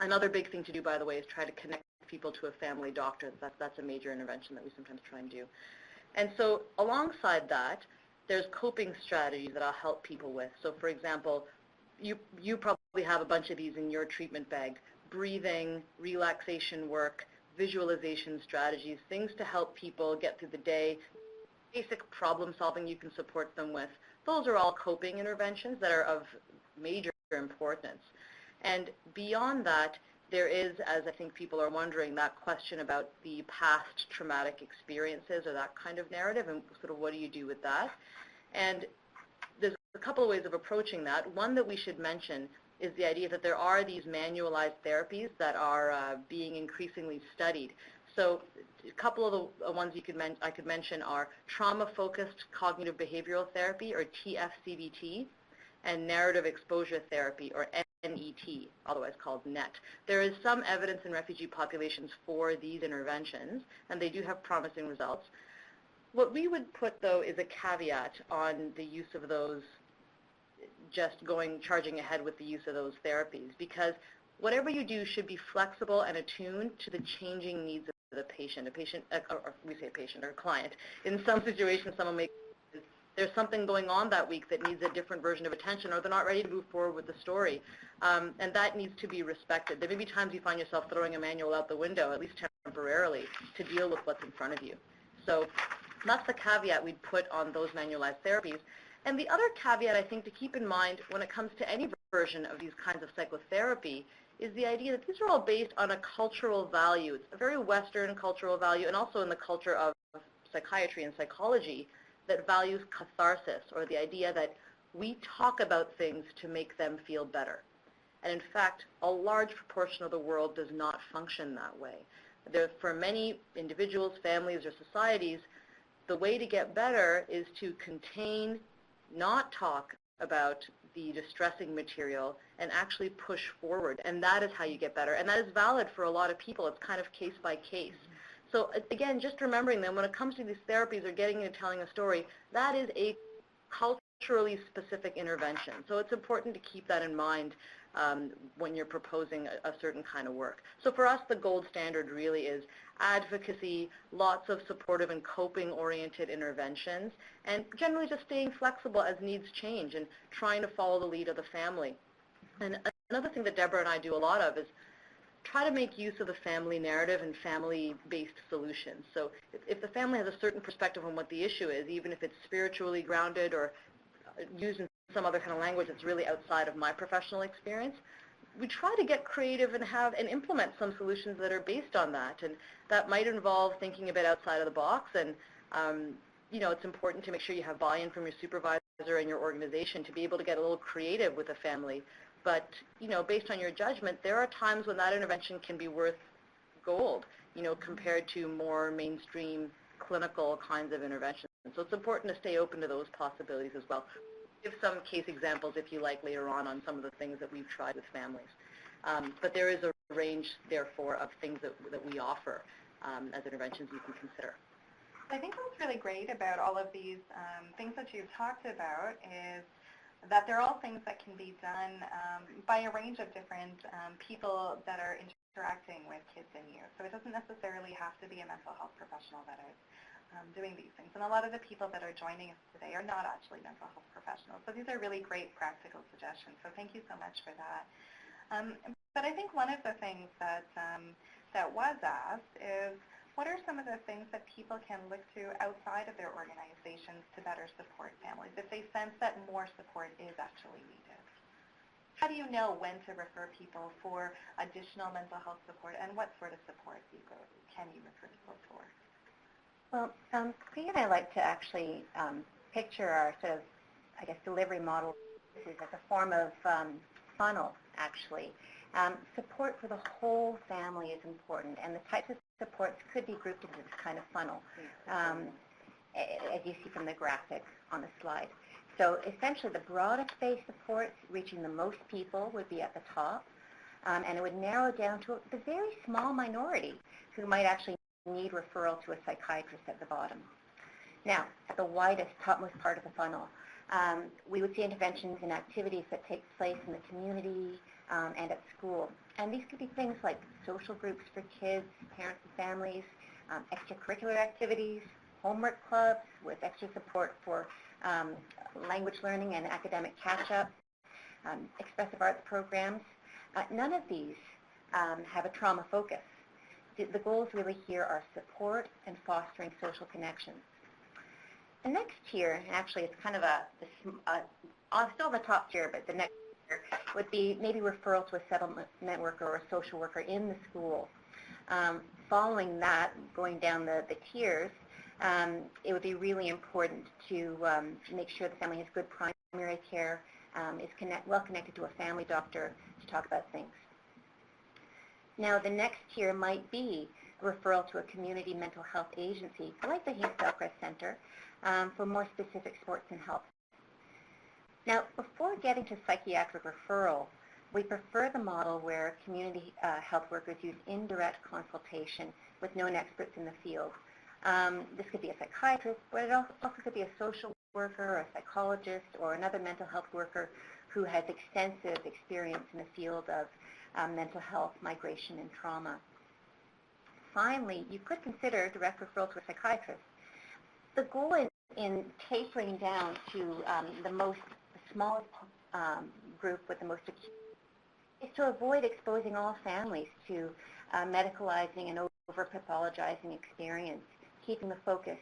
Another big thing to do, by the way, is try to connect people to a family doctor. That's a major intervention that we sometimes try and do. And so alongside that, there's coping strategies that I'll help people with. So for example, you probably have a bunch of these in your treatment bag: breathing, relaxation work, visualization strategies, things to help people get through the day, basic problem solving you can support them with. Those are all coping interventions that are of major importance. And beyond that, there is, as I think people are wondering, that question about the past traumatic experiences or that kind of narrative, and sort of what do you do with that? And there's a couple of ways of approaching that. One that we should mention is the idea that there are these manualized therapies that are being increasingly studied. So a couple of the ones I could mention are trauma-focused cognitive behavioral therapy, or TFCBT, and narrative exposure therapy, or NET, otherwise called NET. There is some evidence in refugee populations for these interventions, and they do have promising results. What we would put, though, is a caveat on the use of those, just charging ahead with the use of those therapies, because whatever you do should be flexible and attuned to the changing needs of the patient. Or we say patient or client. In some situations, someone may, there's something going on that week that needs a different version of attention, or they're not ready to move forward with the story, and that needs to be respected. There may be times you find yourself throwing a manual out the window, at least temporarily, to deal with what's in front of you. So that's the caveat we'd put on those manualized therapies. And the other caveat I think to keep in mind when it comes to any version of these kinds of psychotherapy is the idea that these are all based on a cultural value. It's a very Western cultural value, and also in the culture of psychiatry and psychology, that values catharsis, or the idea that we talk about things to make them feel better. And in fact, a large proportion of the world does not function that way. For many individuals, families, or societies, the way to get better is to contain, not talk about the distressing material, and actually push forward. And that is how you get better. And that is valid for a lot of people. It's kind of case by case. So again, just remembering that when it comes to these therapies or getting into telling a story, that is a culturally specific intervention. So it's important to keep that in mind when you're proposing a certain kind of work. So for us, the gold standard really is advocacy, lots of supportive and coping-oriented interventions, and generally just staying flexible as needs change and trying to follow the lead of the family. And another thing that Deborah and I do a lot of is try to make use of the family narrative and family-based solutions. So if the family has a certain perspective on what the issue is, even if it's spiritually grounded or used in some other kind of language that's really outside of my professional experience, we try to get creative and implement some solutions that are based on that. And that might involve thinking a bit outside of the box. And it's important to make sure you have buy-in from your supervisor and your organization to be able to get a little creative with a family. But, based on your judgment, there are times when that intervention can be worth gold, compared to more mainstream clinical kinds of interventions. So it's important to stay open to those possibilities as well. Give some case examples, if you like, later on some of the things that we've tried with families. But there is a range, therefore, of things that we offer as interventions you can consider. I think what's really great about all of these things that you've talked about is that they're all things that can be done by a range of different people that are interacting with kids and youth. So it doesn't necessarily have to be a mental health professional that is doing these things. And a lot of the people that are joining us today are not actually mental health professionals. So these are really great practical suggestions. So thank you so much for that. But I think one of the things that was asked is, what are some of the things that people can look to outside of their organizations to better support families if they sense that more support is actually needed? How do you know when to refer people for additional mental health support, and what sort of support can you refer people for? Well, Priya and I like to actually picture our sort of, delivery model as a form of funnel, actually. Support for the whole family is important, and the types of supports could be grouped into this kind of funnel, as you see from the graphic on the slide. So essentially, the broadest based supports reaching the most people would be at the top, and it would narrow down to the very small minority who might actually need referral to a psychiatrist at the bottom. Now, at the widest, topmost part of the funnel, we would see interventions and activities that take place in the community and at school. And these could be things like social groups for kids, parents and families, extracurricular activities, homework clubs with extra support for language learning and academic catch-up, expressive arts programs. None of these have a trauma focus. The goals really here are support and fostering social connections. The next tier, actually it's kind of still on the top tier, but the next tier would be maybe referral to a settlement worker or a social worker in the school. Following that, going down the tiers, it would be really important to make sure the family has good primary care, is well connected to a family doctor to talk about things. Now, the next tier might be a referral to a community mental health agency, like the Hincks-Dellcrest Center, for more specific supports and help. Now, before getting to psychiatric referral, we prefer the model where community health workers use indirect consultation with known experts in the field. This could be a psychiatrist, but it also could be a social worker, or a psychologist, or another mental health worker who has extensive experience in the field of mental health, migration, and trauma. Finally, you could consider direct referral to a psychiatrist. The goal in tapering down to the smallest group with the most acute is to avoid exposing all families to medicalizing and over-pathologizing experience, keeping the focus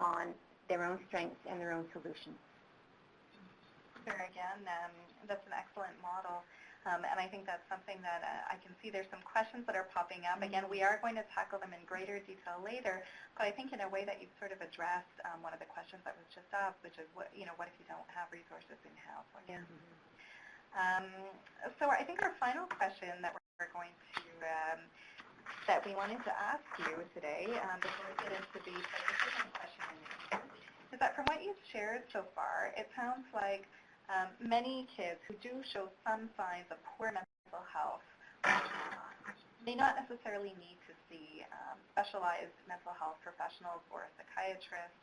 on their own strengths and their own solutions. Sure, again, that's an excellent model. And I think that's something that I can see there's some questions that are popping up. Again, we are going to tackle them in greater detail later, but I think in a way that you've sort of addressed one of the questions that was just asked, which is what if you don't have resources in-house? Yeah. So I think our final question that we're going to that we wanted to ask you today before we get into the participant question is that from what you've shared so far, it sounds like many kids who do show some signs of poor mental health may not necessarily need to see specialized mental health professionals or a psychiatrist.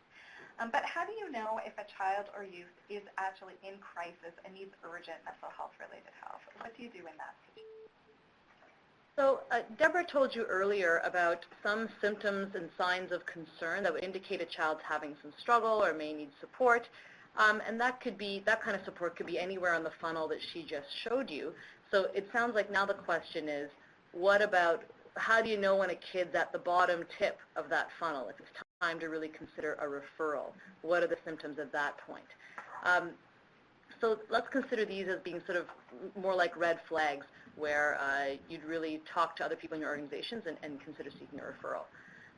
But how do you know if a child or youth is actually in crisis and needs urgent mental health-related help? What do you do in that situation? So Deborah told you earlier about some symptoms and signs of concern that would indicate a child's having some struggle or may need support. And that kind of support could be anywhere on the funnel that she just showed you. So it sounds like now the question is, how do you know when a kid's at the bottom tip of that funnel, if it's time to really consider a referral? What are the symptoms at that point? So let's consider these as being sort of more like red flags where you'd really talk to other people in your organizations and consider seeking a referral.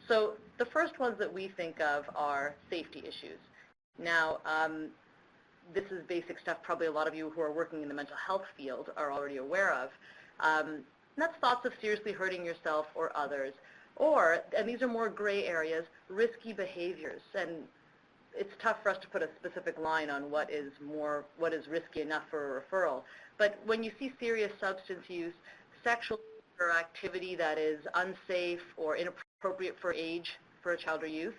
So the first ones that we think of are safety issues. Now, this is basic stuff probably a lot of you who are working in the mental health field are already aware of. And that's thoughts of seriously hurting yourself or others. And these are more gray areas, risky behaviors. And it's tough for us to put a specific line on what is risky enough for a referral. But when you see serious substance use, sexual activity that is unsafe or inappropriate for age for a child or youth,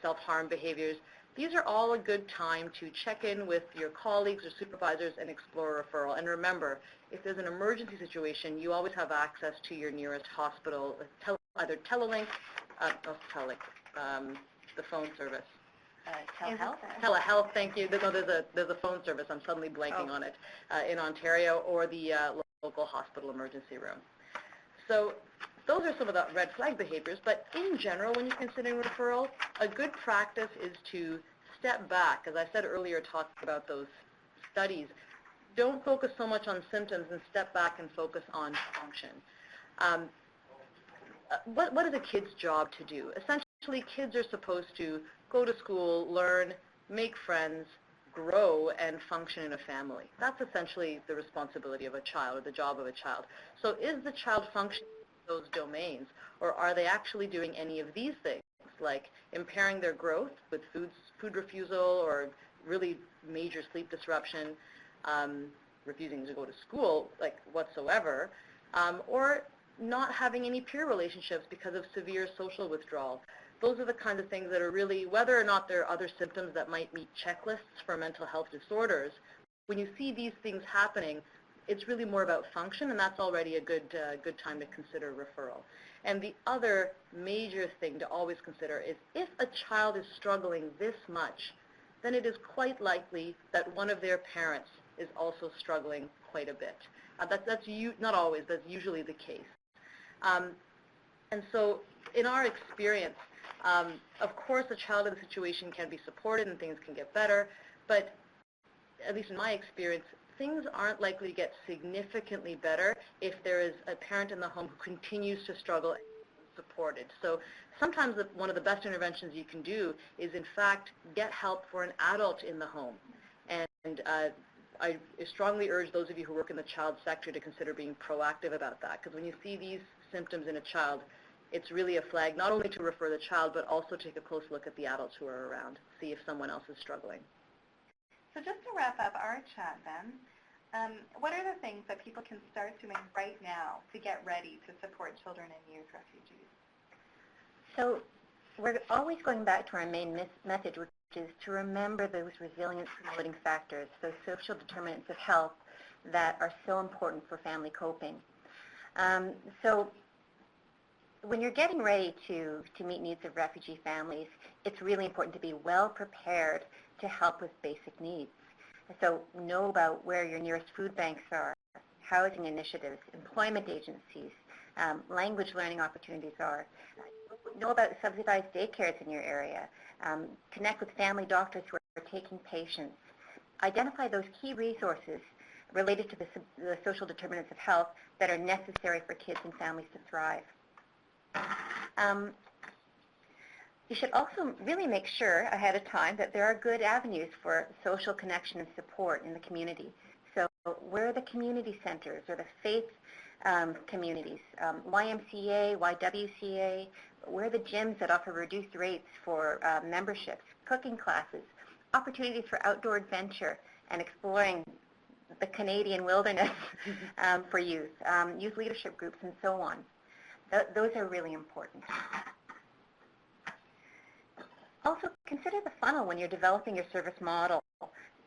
self-harm behaviors, these are all a good time to check in with your colleagues or supervisors and explore a referral. And remember, if there's an emergency situation, you always have access to your nearest hospital, either Telelink, the phone service. Telehealth? Telehealth, thank you. No, there's a phone service. I'm suddenly blanking on it in Ontario, or the local hospital emergency room. So those are some of the red flag behaviors, but in general, when you're considering referral, a good practice is to step back. As I said earlier, talking about those studies, don't focus so much on symptoms and step back and focus on function. What is a kid's job to do? Essentially, kids are supposed to go to school, learn, make friends, grow, and function in a family. That's essentially the responsibility of a child, or the job of a child. So is the child functioning in those domains, or are they actually doing any of these things, like impairing their growth with food refusal or really major sleep disruption, refusing to go to school, like whatsoever, or not having any peer relationships because of severe social withdrawal. those are the kinds of things that are really, whether or not there are other symptoms that might meet checklists for mental health disorders, when you see these things happening, it's really more about function, and that's already a good time to consider referral. And the other major thing to always consider is if a child is struggling this much, then it is quite likely that one of their parents is also struggling quite a bit. That's not always, that's usually the case. And so in our experience, of course a child in the situation can be supported and things can get better, but at least in my experience, things aren't likely to get significantly better if there is a parent in the home who continues to struggle and is supported. So sometimes one of the best interventions you can do is, in fact, get help for an adult in the home. And I strongly urge those of you who work in the child sector to consider being proactive about that, because when you see these symptoms in a child, it's really a flag not only to refer the child, but also take a close look at the adults who are around, see if someone else is struggling. So just to wrap up our chat then, what are the things that people can start doing right now to get ready to support children and youth refugees? So we're always going back to our main message, which is to remember those resilience-promoting factors, those social determinants of health that are so important for family coping. So when you're getting ready to meet needs of refugee families, it's really important to be well prepared to help with basic needs. So know about where your nearest food banks are, housing initiatives, employment agencies, language learning opportunities are. Know about subsidized daycares in your area. Connect with family doctors who are taking patients. Identify those key resources related to the social determinants of health that are necessary for kids and families to thrive. You should also really make sure ahead of time that there are good avenues for social connection and support in the community. So where are the community centers or the faith communities, YMCA, YWCA, where are the gyms that offer reduced rates for memberships, cooking classes, opportunities for outdoor adventure and exploring the Canadian wilderness for youth, youth leadership groups and so on. Those are really important. Also, consider the funnel when you're developing your service model.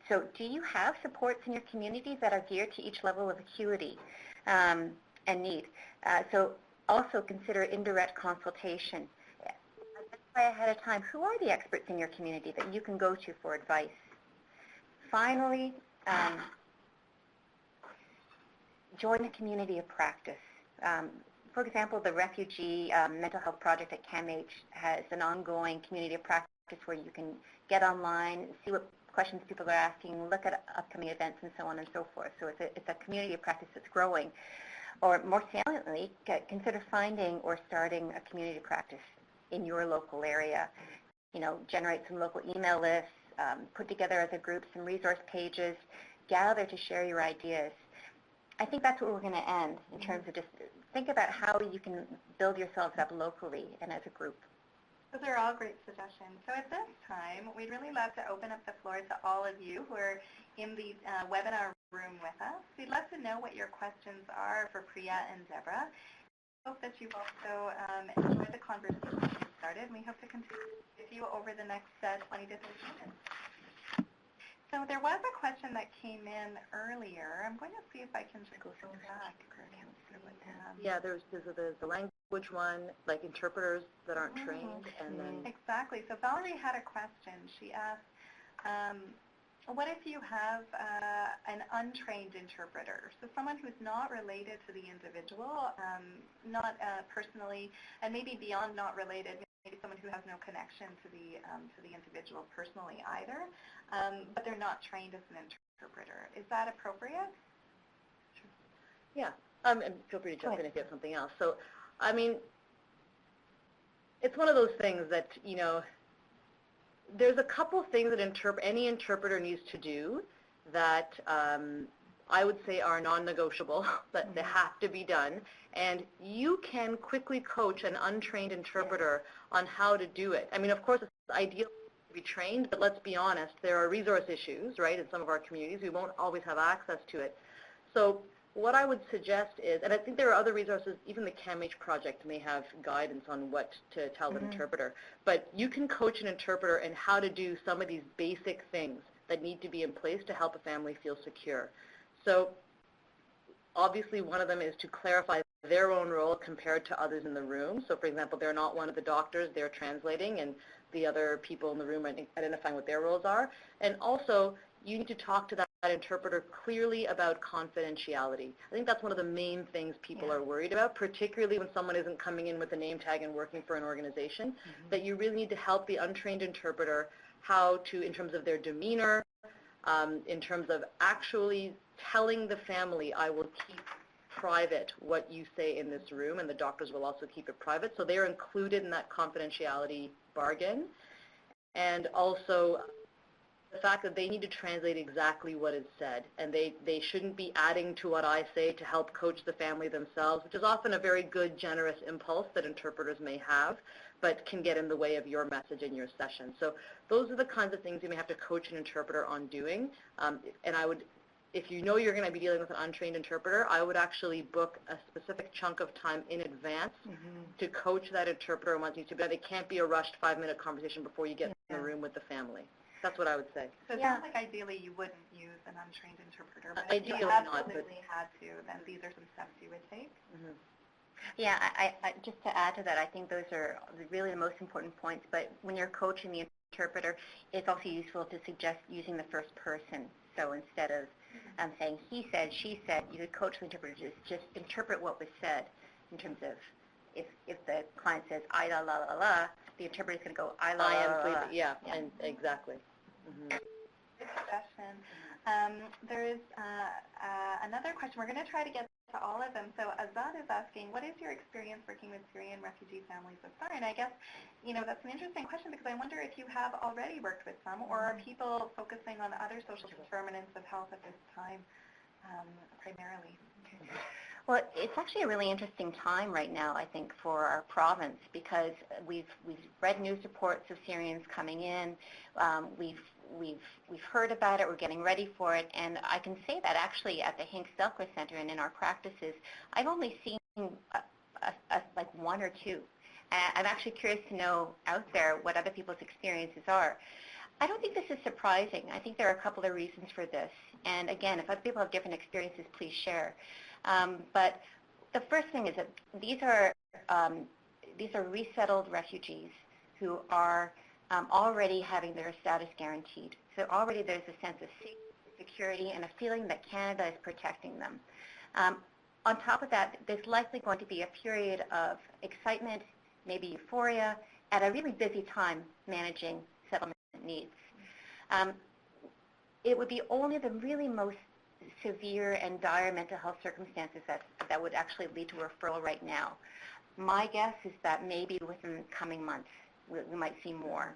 So do you have supports in your community that are geared to each level of acuity and need? So also consider indirect consultation. Identify ahead of time who are the experts in your community that you can go to for advice. Finally, join a community of practice. For example, the Refugee Mental Health Project at CAMH has an ongoing community of practice where you can get online, see what questions people are asking, look at upcoming events and so on and so forth. So it's a community of practice that's growing. Or more saliently, consider finding or starting a community practice in your local area. You know, generate some local email lists, put together as a group some resource pages, gather to share your ideas. I think that's where we're going to end in terms of just think about how you can build yourselves up locally and as a group. Those are all great suggestions. So at this time, we'd really love to open up the floor to all of you who are in the webinar room with us. We'd love to know what your questions are for Priya and Debra. We hope that you've also enjoyed the conversation we started, and we hope to continue with you over the next 20 to 30 minutes. So there was a question that came in earlier. I'm going to see if I can just go back. Yeah, there's the language one, like interpreters that aren't trained. And then Exactly. So Valerie had a question. She asked, what if you have an untrained interpreter? So someone who's not related to the individual, not personally, and maybe beyond not related, maybe someone who has no connection to the individual personally either, but they're not trained as an interpreter. Is that appropriate? Yeah. And feel free to jump in if you have something else. So, I mean, it's one of those things that, you know, there's a couple things that any interpreter needs to do that I would say are non-negotiable, but they have to be done. And you can quickly coach an untrained interpreter on how to do it. I mean, of course, it's ideal to be trained, but let's be honest, there are resource issues, right, in some of our communities. We won't always have access to it. So what I would suggest is, and I think there are other resources, even the CAMH project may have guidance on what to tell an interpreter, but you can coach an interpreter in how to do some of these basic things that need to be in place to help a family feel secure. So obviously one of them is to clarify their own role compared to others in the room. So for example, they're not one of the doctors, they're translating, and the other people in the room are identifying what their roles are. And also, you need to talk to that interpreter clearly about confidentiality. I think that's one of the main things people are worried about, particularly when someone isn't coming in with a name tag and working for an organization, that you really need to help the untrained interpreter how to, in terms of their demeanor, in terms of actually telling the family, I will keep private what you say in this room, and the doctors will also keep it private. So they're included in that confidentiality bargain. And also the fact that they need to translate exactly what is said, and they shouldn't be adding to what I say to help coach the family themselves, which is often a very good, generous impulse that interpreters may have, but can get in the way of your message in your session. So those are the kinds of things you may have to coach an interpreter on doing. And I would, if you know you're going to be dealing with an untrained interpreter, I would actually book a specific chunk of time in advance to coach that interpreter once you need to, but it can't be a rushed 5-minute conversation before you get in the room with the family. That's what I would say. So it sounds like ideally you wouldn't use an untrained interpreter, but if Ideally you not, absolutely had to, then these are some steps you would take. Yeah, I just to add to that, I think those are really the most important points. But when you're coaching the interpreter, it's also useful to suggest using the first person. So instead of saying he said, she said, you could coach the interpreter to just interpret what was said in terms of if the client says I la la la la, the interpreter is going to go I la la la la. Yeah, and exactly. Good suggestion. There is another question. We're going to try to get to all of them. So Azad is asking, what is your experience working with Syrian refugee families so far? And I guess, that's an interesting question because I wonder if you have already worked with some, or are people focusing on other social determinants of health at this time primarily? Well, it's actually a really interesting time right now, I think, for our province because we've read news reports of Syrians coming in. We've heard about it. We're getting ready for it, and I can say that actually at the Hincks-Dellcrest Center and in our practices, I've only seen like one or two. I'm actually curious to know out there what other people's experiences are. I don't think this is surprising. I think there are a couple of reasons for this. And again, if other people have different experiences, please share. But the first thing is that these are resettled refugees who are already having their status guaranteed. So already there's a sense of security and a feeling that Canada is protecting them. On top of that, there's likely going to be a period of excitement, maybe euphoria, at a really busy time managing settlement needs. It would be only the really most severe and dire mental health circumstances that would actually lead to a referral right now. My guess is that maybe within the coming months we might see more.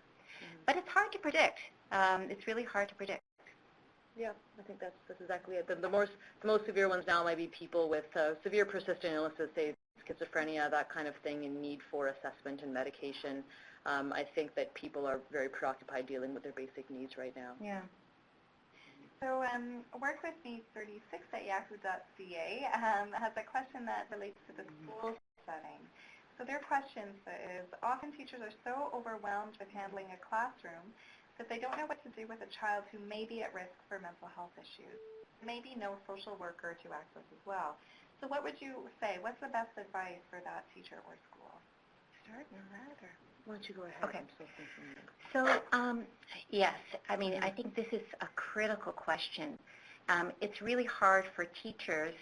But it's hard to predict. It's really hard to predict. Yeah, I think that's exactly it. The most severe ones now might be people with severe persistent illnesses, say schizophrenia, that kind of thing, in need for assessment and medication. I think that people are very preoccupied dealing with their basic needs right now. Yeah. So workwithme36@yahoo.ca has a question that relates to the school setting. So their question is, often teachers are so overwhelmed with handling a classroom that they don't know what to do with a child who may be at risk for mental health issues. There may be no social worker to access as well. So what would you say? What's the best advice for that teacher or school? Start on that, or? Why don't you go ahead? Okay. So, yes, I mean, I think this is a critical question. It's really hard for teachers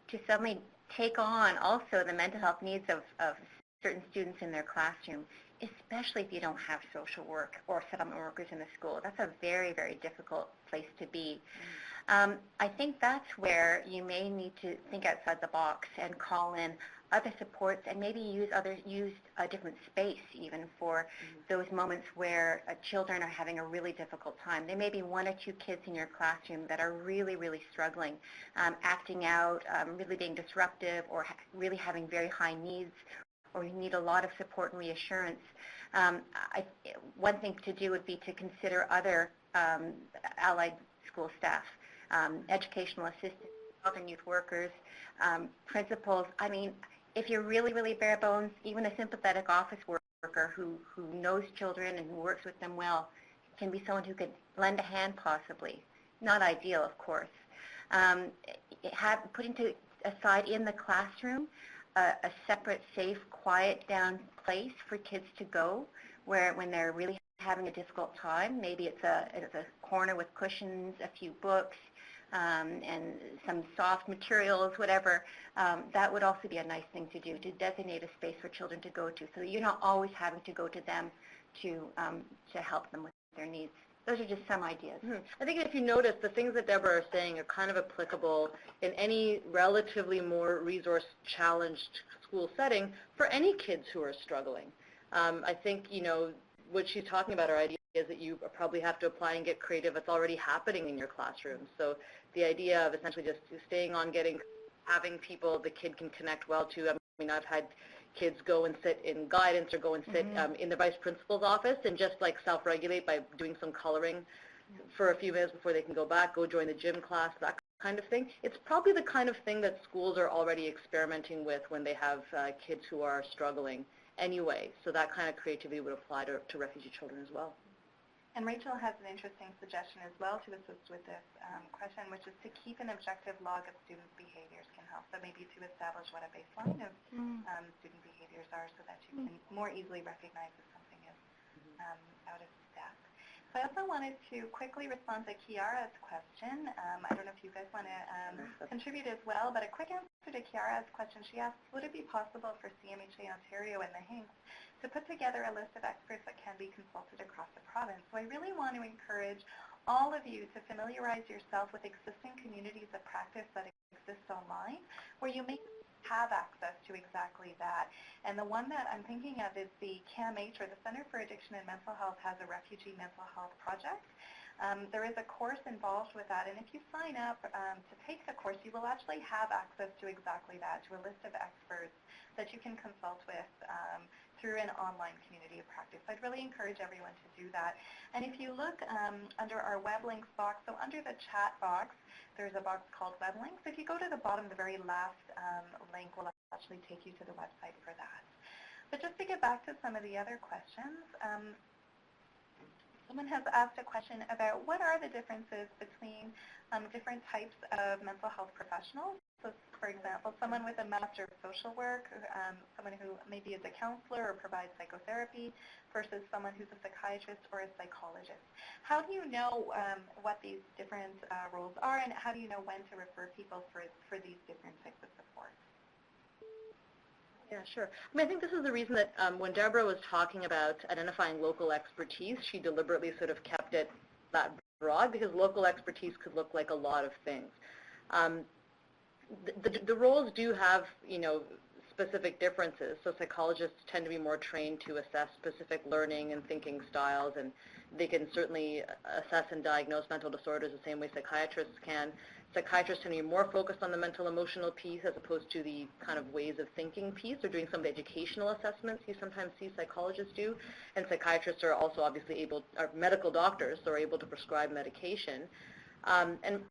to suddenly take on also the mental health needs of certain students in their classroom, especially if you don't have social work or settlement workers in the school. That's a very, very difficult place to be. I think that's where you may need to think outside the box and call in other supports and maybe use a different space even for those moments where children are having a really difficult time. There may be one or two kids in your classroom that are really, really struggling, acting out, really being disruptive, or really having very high needs, or you need a lot of support and reassurance. One thing to do would be to consider other allied school staff, educational assistants, health and youth workers, principals. I mean, if you're really, really bare bones, even a sympathetic office worker who knows children and who works with them well can be someone who could lend a hand possibly. Not ideal, of course. Putting aside in the classroom a separate, safe, quiet down place for kids to go where when they're really having a difficult time, maybe it's a corner with cushions, a few books, and some soft materials, whatever. That would also be a nice thing to do, to designate a space for children to go to so that you're not always having to go to them to help them with their needs. Those are just some ideas. I think if you notice, the things that Deborah is saying are kind of applicable in any relatively more resource-challenged school setting for any kids who are struggling. I think, what she's talking about are ideas that you probably have to apply and get creative. It's already happening in your classroom. So the idea of essentially just staying on having people the kid can connect well to. I mean, I've had kids go and sit in guidance or go and sit in the vice principal's office and just like self-regulate by doing some coloring for a few minutes before they can go back, go join the gym class, that kind of thing. It's probably the kind of thing that schools are already experimenting with when they have kids who are struggling anyway. So that kind of creativity would apply to refugee children as well. And Rachel has an interesting suggestion as well to assist with this question, which is to keep an objective log of students' behaviors can help. So maybe to establish what a baseline of student behaviors are so that you can more easily recognize if something is out of step. So I also wanted to quickly respond to Kiara's question. I don't know if you guys want to contribute as well, but a quick answer to Kiara's question. She asked, would it be possible for CMHA Ontario and the Hincks to put together a list of experts that can be consulted across the province? So I really want to encourage all of you to familiarize yourself with existing communities of practice that exist online where you may have access to exactly that. And the one that I'm thinking of is the CAMH, or the Center for Addiction and Mental Health, has a refugee mental health project. There is a course involved with that, and if you sign up to take the course, you will actually have access to exactly that, to a list of experts that you can consult with through an online community of practice. I'd really encourage everyone to do that. And if you look under our web links box, so under the chat box, there's a box called web links. If you go to the bottom, the very last link will actually take you to the website for that. But just to get back to some of the other questions, someone has asked a question about what are the differences between different types of mental health professionals. So, for example, someone with a Master of Social Work, someone who maybe is a counselor or provides psychotherapy, versus someone who's a psychiatrist or a psychologist. How do you know what these different roles are, and how do you know when to refer people for these different types of support? Yeah, sure. I mean, I think this is the reason that when Deborah was talking about identifying local expertise, she deliberately sort of kept it that broad, because local expertise could look like a lot of things. The roles do have, specific differences. So psychologists tend to be more trained to assess specific learning and thinking styles, and they can certainly assess and diagnose mental disorders the same way psychiatrists can. Psychiatrists tend to be more focused on the mental emotional piece as opposed to the kind of ways of thinking piece. They're doing some of the educational assessments you sometimes see psychologists do, and psychiatrists are also obviously medical doctors, so are able to prescribe medication. And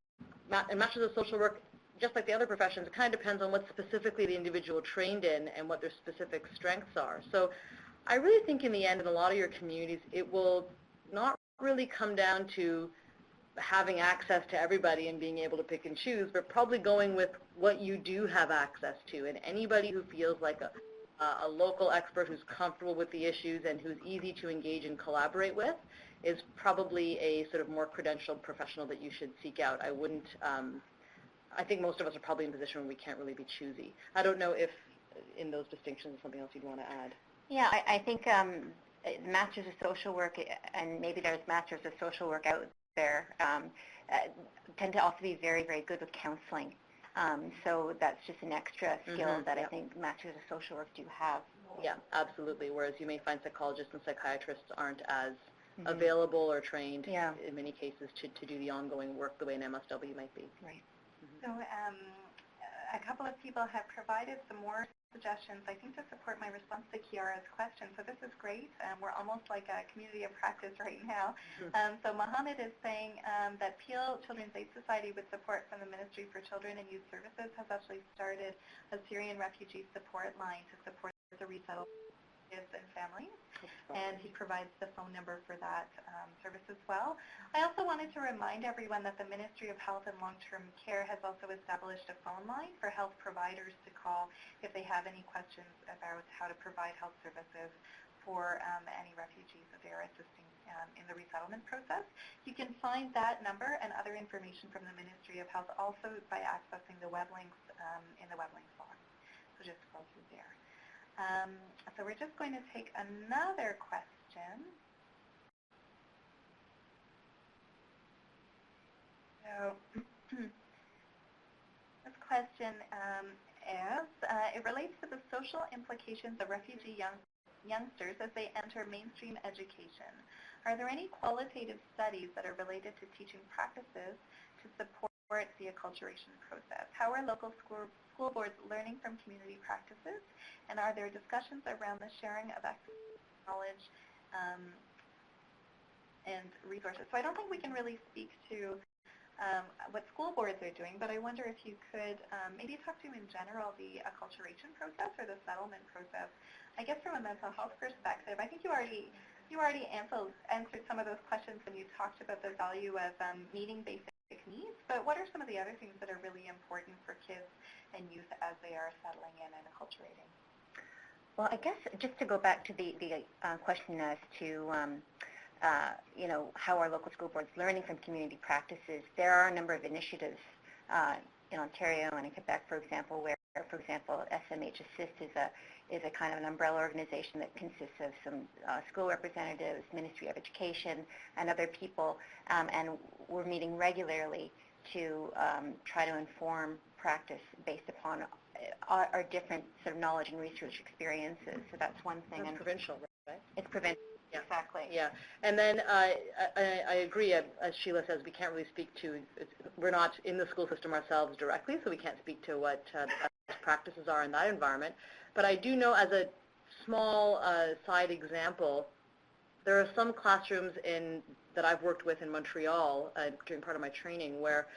Masters of Social Work, just like the other professions, it kind of depends on what specifically the individual trained in and what their specific strengths are. So I really think in the end, in a lot of your communities, it will not really come down to having access to everybody and being able to pick and choose, but probably going with what you do have access to. And anybody who feels like a local expert who's comfortable with the issues and who's easy to engage and collaborate with is probably a sort of more credentialed professional that you should seek out. I think most of us are probably in a position where we can't really be choosy. I don't know if in those distinctions is something else you'd want to add. Yeah, I think Masters of Social Work, and maybe there's Masters of Social Work out there, tend to also be very, very good with counseling. So that's just an extra skill that I think Masters of Social Work do have. Yeah, absolutely. Whereas you may find psychologists and psychiatrists aren't as available or trained in many cases to do the ongoing work the way an MSW might be. Right. So a couple of people have provided some more suggestions, I think, to support my response to Kiara's question. So this is great. We're almost like a community of practice right now. So Mohammed is saying that Peel Children's Aid Society, with support from the Ministry for Children and Youth Services, has actually started a Syrian refugee support line to support the resettled kids and families, and he provides the phone number for that service as well. I also wanted to remind everyone that the Ministry of Health and Long-Term Care has also established a phone line for health providers to call if they have any questions about how to provide health services for any refugees that they are assisting in the resettlement process. You can find that number and other information from the Ministry of Health also by accessing the web links in the web links box. So just scroll through there. So we're just going to take another question. So this question is, it relates to the social implications of refugee youngsters as they enter mainstream education. Are there any qualitative studies that are related to teaching practices to support the acculturation process? How are local school boards learning from community practices, and are there discussions around the sharing of knowledge and resources? So I don't think we can really speak to what school boards are doing, but I wonder if you could maybe talk to in general the acculturation process or the settlement process. I guess from a mental health perspective, I think you already answered some of those questions when you talked about the value of meeting basic needs, but what are some of the other things that are really important for kids and youth as they are settling in and acculturating? Well, I guess just to go back to the question as to how are local school boards learning from community practices, there are a number of initiatives in Ontario and in Quebec, for example, where, for example, SMH Assist is a kind of an umbrella organization that consists of some school representatives, Ministry of Education, and other people, and we're meeting regularly to try to inform practice based upon our different sort of knowledge and research experiences. So that's one thing. That's provincial, right? It's provincial. Yeah. Exactly. Yeah, and then I agree, as Sheila says, we can't really speak to, we're not in the school system ourselves directly, so we can't speak to what the best practices are in that environment. But I do know, as a small side example, there are some classrooms that I've worked with in Montreal during part of my training where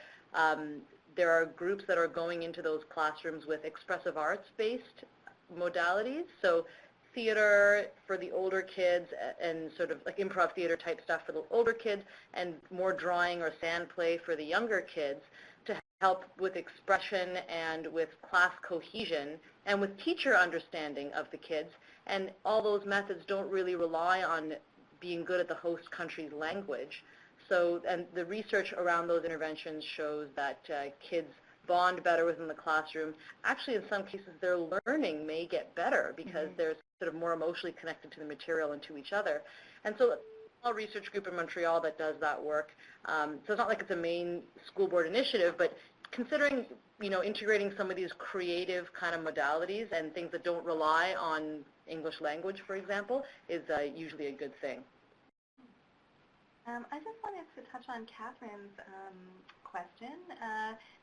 there are groups that are going into those classrooms with expressive arts-based modalities. So theater for the older kids and sort of like improv theater type stuff for the older kids, and more drawing or sand play for the younger kids to help with expression and with class cohesion and with teacher understanding of the kids. And all those methods don't really rely on being good at the host country's language. So, and the research around those interventions shows that kids bond better within the classroom. Actually, in some cases, their learning may get better because they're sort of more emotionally connected to the material and to each other. And so a small research group in Montreal that does that work. So it's not like it's a main school board initiative, but considering, integrating some of these creative kind of modalities and things that don't rely on English language, for example, is usually a good thing. I just wanted to touch on Catherine's question.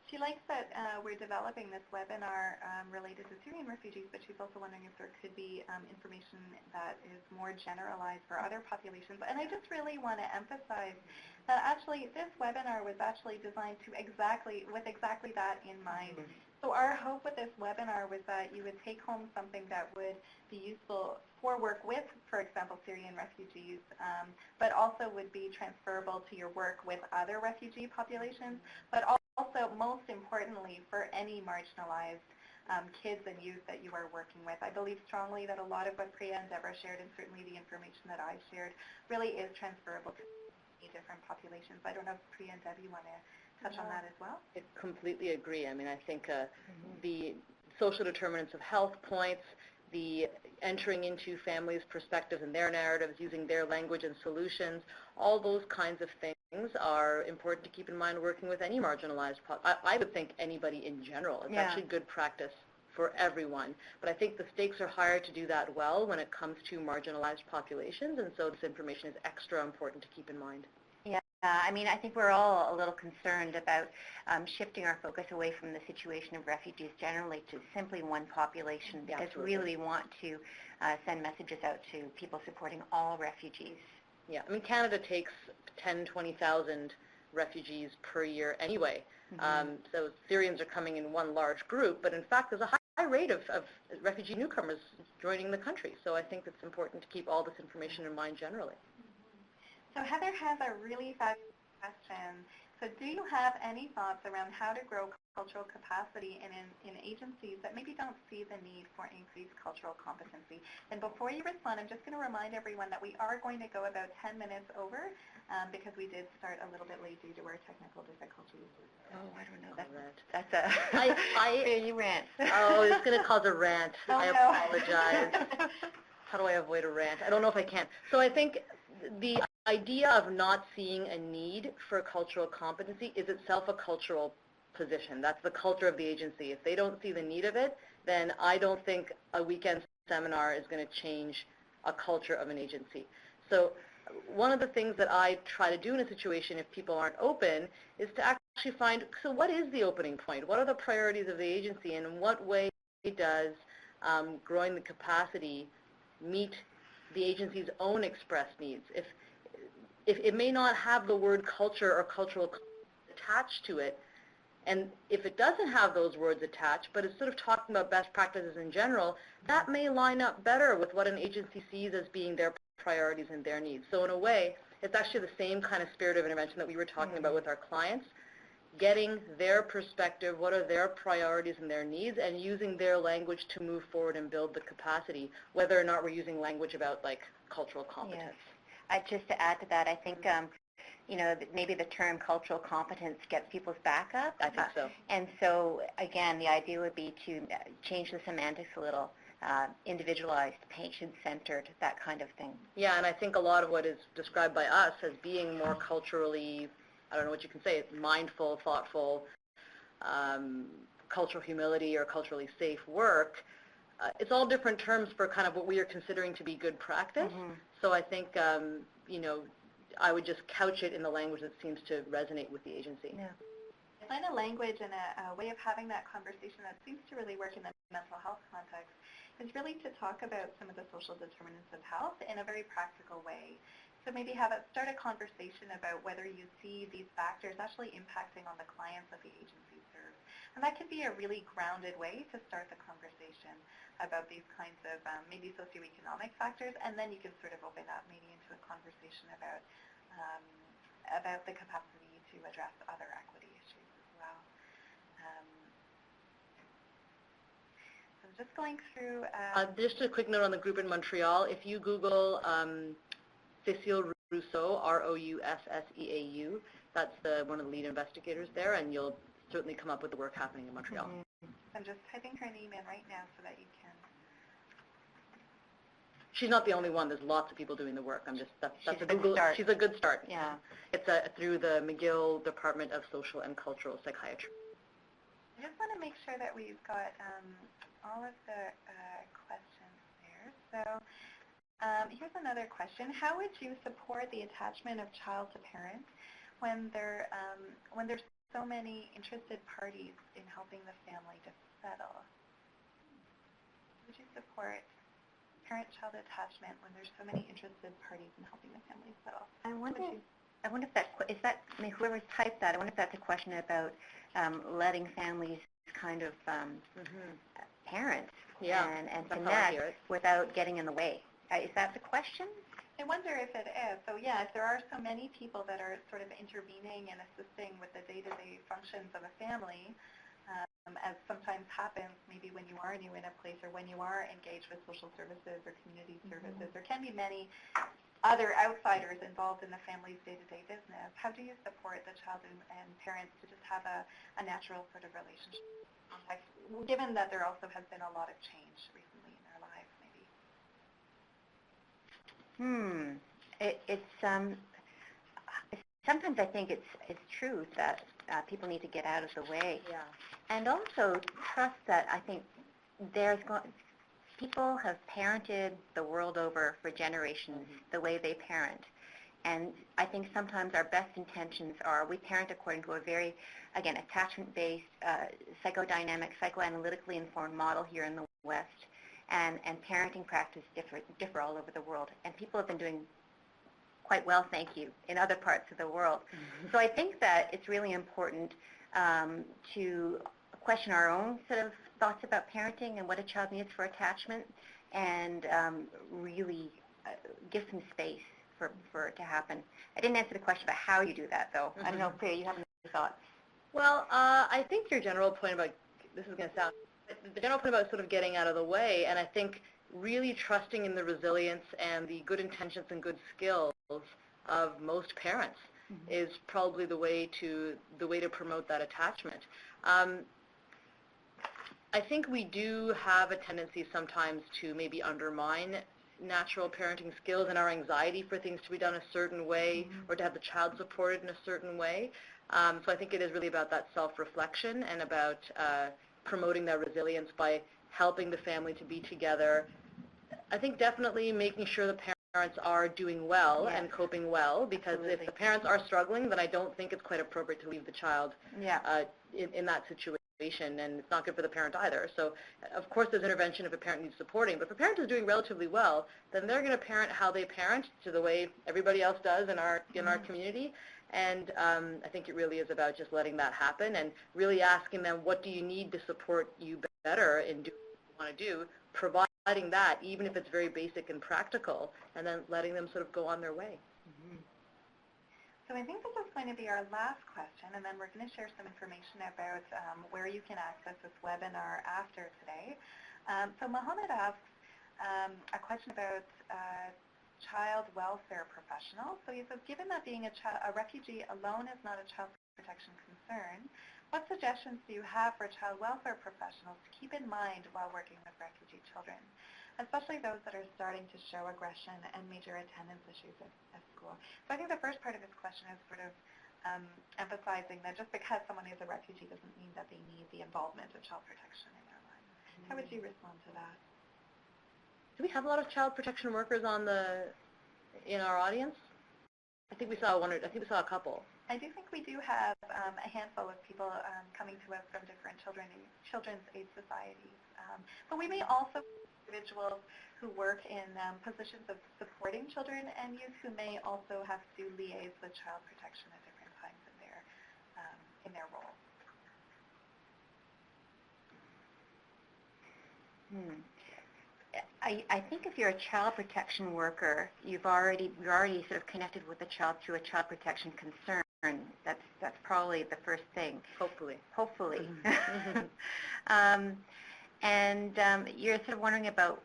She likes that we're developing this webinar related to Syrian refugees, but she's also wondering if there could be information that is more generalized for other populations. And I just really want to emphasize that actually this webinar was actually designed with exactly that in mind. So our hope with this webinar was that you would take home something that would be useful for work with, for example, Syrian refugees, but also would be transferable to your work with other refugee populations, but also, most importantly, for any marginalized kids and youth that you are working with. I believe strongly that a lot of what Priya and Debra shared, and certainly the information that I shared, really is transferable to many different populations. I don't know if Priya and Deb, you want to touch on that as well? I completely agree. I mean, I think the social determinants of health points, the entering into families' perspectives and their narratives, using their language and solutions, all those kinds of things are important to keep in mind working with any marginalized I would think anybody in general. It's actually good practice for everyone. But I think the stakes are higher to do that well when it comes to marginalized populations, and so this information is extra important to keep in mind. I mean, I think we're all a little concerned about shifting our focus away from the situation of refugees generally to simply one population, because we really want to send messages out to people supporting all refugees. Yeah, I mean, Canada takes 10, 20,000 refugees per year anyway. So Syrians are coming in one large group, but in fact there's a high rate of refugee newcomers joining the country. So I think it's important to keep all this information in mind generally. So Heather has a really fabulous question. So do you have any thoughts around how to grow cultural capacity in agencies that maybe don't see the need for increased cultural competency? And before you respond, I'm just going to remind everyone that we are going to go about 10 minutes over because we did start a little bit late due to our technical difficulties. Oh, I don't know. That's a... you rant. Oh, it's going to cause a rant. Oh, I apologize. How do I avoid a rant? I don't know if I can. So I think the idea of not seeing a need for cultural competency is itself a cultural position. That's the culture of the agency. If they don't see the need of it, then I don't think a weekend seminar is going to change a culture of an agency. So one of the things that I try to do in a situation if people aren't open is to actually find, so what is the opening point? What are the priorities of the agency, and in what way does growing the capacity meet the agency's own expressed needs? If it may not have the word culture or cultural attached to it, and if it doesn't have those words attached, but it's sort of talking about best practices in general, that may line up better with what an agency sees as being their priorities and their needs. So in a way, it's actually the same kind of spirit of intervention that we were talking about with our clients, getting their perspective, what are their priorities and their needs, and using their language to move forward and build the capacity, whether or not we're using language about like cultural competence. Yes. Just to add to that, I think you know, maybe the term cultural competence gets people's back up. I think so. And so, again, the idea would be to change the semantics a little, individualized, patient-centered, that kind of thing. Yeah, and I think a lot of what is described by us as being more culturally, I don't know what you can say, it's mindful, thoughtful, cultural humility or culturally safe work. It's all different terms for kind of what we are considering to be good practice. So I think, you know, I would just couch it in the language that seems to resonate with the agency. Yeah. I find a language and a way of having that conversation that seems to really work in the mental health context is really to talk about some of the social determinants of health in a very practical way. So maybe start a conversation about whether you see these factors actually impacting on the clients of the agency serve. And that could be a really grounded way to start the conversation about these kinds of maybe socioeconomic factors, and then you can sort of open up maybe into a conversation about the capacity to address other equity issues as well. So I'm just going through... just a quick note on the group in Montreal. If you Google Cécile Rousseau, R-O-U-S-S-E-A-U, that's one of the lead investigators there, and you'll certainly come up with the work happening in Montreal. I'm just typing her name in right now so that you can... She's not the only one. There's lots of people doing the work. That's a good start. She's a good start. Yeah. It's through the McGill Department of Social and Cultural Psychiatry. I just want to make sure that we've got all of the questions there. So here's another question. How would you support the attachment of child to parent when there's so many interested parties in helping the family to settle? Would you support parent-child attachment when there's so many interested parties in helping the family settle? I wonder if whoever's typed that, I wonder if that's a question about letting families kind of parent and connect without getting in the way. Is that the question? I wonder if it is. So yeah, if there are so many people that are sort of intervening and assisting with the day-to-day functions of a family, as sometimes happens maybe when you are new in a place or when you are engaged with social services or community services, there can be many other outsiders involved in the family's day-to-day business. How do you support the child and parents to just have a natural sort of relationship context, given that there also has been a lot of change recently in their lives, maybe? Sometimes I think it's true that people need to get out of the way. Yeah. And also trust that I think people have parented the world over for generations the way they parent. And I think sometimes our best intentions are we parent according to a very, again, attachment-based, psychodynamic, psychoanalytically informed model here in the West, and parenting practice differ all over the world. And people have been doing quite well, thank you, in other parts of the world. So I think that it's really important to question our own sort of thoughts about parenting and what a child needs for attachment, and really give some space for it to happen. I didn't answer the question about how you do that, though. I don't know, Priya, you have any thoughts? Well, I think your general point about, this is going to sound, the general point about sort of getting out of the way, and I think really trusting in the resilience and the good intentions and good skills of most parents is probably the way to promote that attachment. I think we do have a tendency sometimes to maybe undermine natural parenting skills and our anxiety for things to be done a certain way or to have the child supported in a certain way. So I think it is really about that self-reflection and about promoting that resilience by helping the family to be together. I think definitely making sure the parents are doing well and coping well, because if the parents are struggling, then I don't think it's quite appropriate to leave the child in that situation. And it's not good for the parent either. So, of course, there's intervention if a parent needs supporting. But if a parent is doing relatively well, then they're going to parent how they parent, to the way everybody else does in our community. And I think it really is about just letting that happen and really asking them, what do you need to support you better in doing what you want to do, providing that, even if it's very basic and practical, and then letting them sort of go on their way. So I think this is going to be our last question, and then we're going to share some information about where you can access this webinar after today. So Mohammed asks a question about child welfare professionals. So he says, given that being a refugee alone is not a child protection concern, what suggestions do you have for child welfare professionals to keep in mind while working with refugee children, especially those that are starting to show aggression and major attendance issues at school? So I think the first part of his question is sort of emphasizing that just because someone is a refugee doesn't mean that they need the involvement of child protection in their lives. How would you respond to that? Do we have a lot of child protection workers in our audience? I think we saw a couple. I do think we do have a handful of people coming to us from different children's aid societies. But we may also have individuals who work in positions of supporting children and youth who may also have to liaise with child protection at different times in their role. I think if you're a child protection worker, you're already sort of connected with the child through a child protection concern. That's probably the first thing. Hopefully. And you're sort of wondering about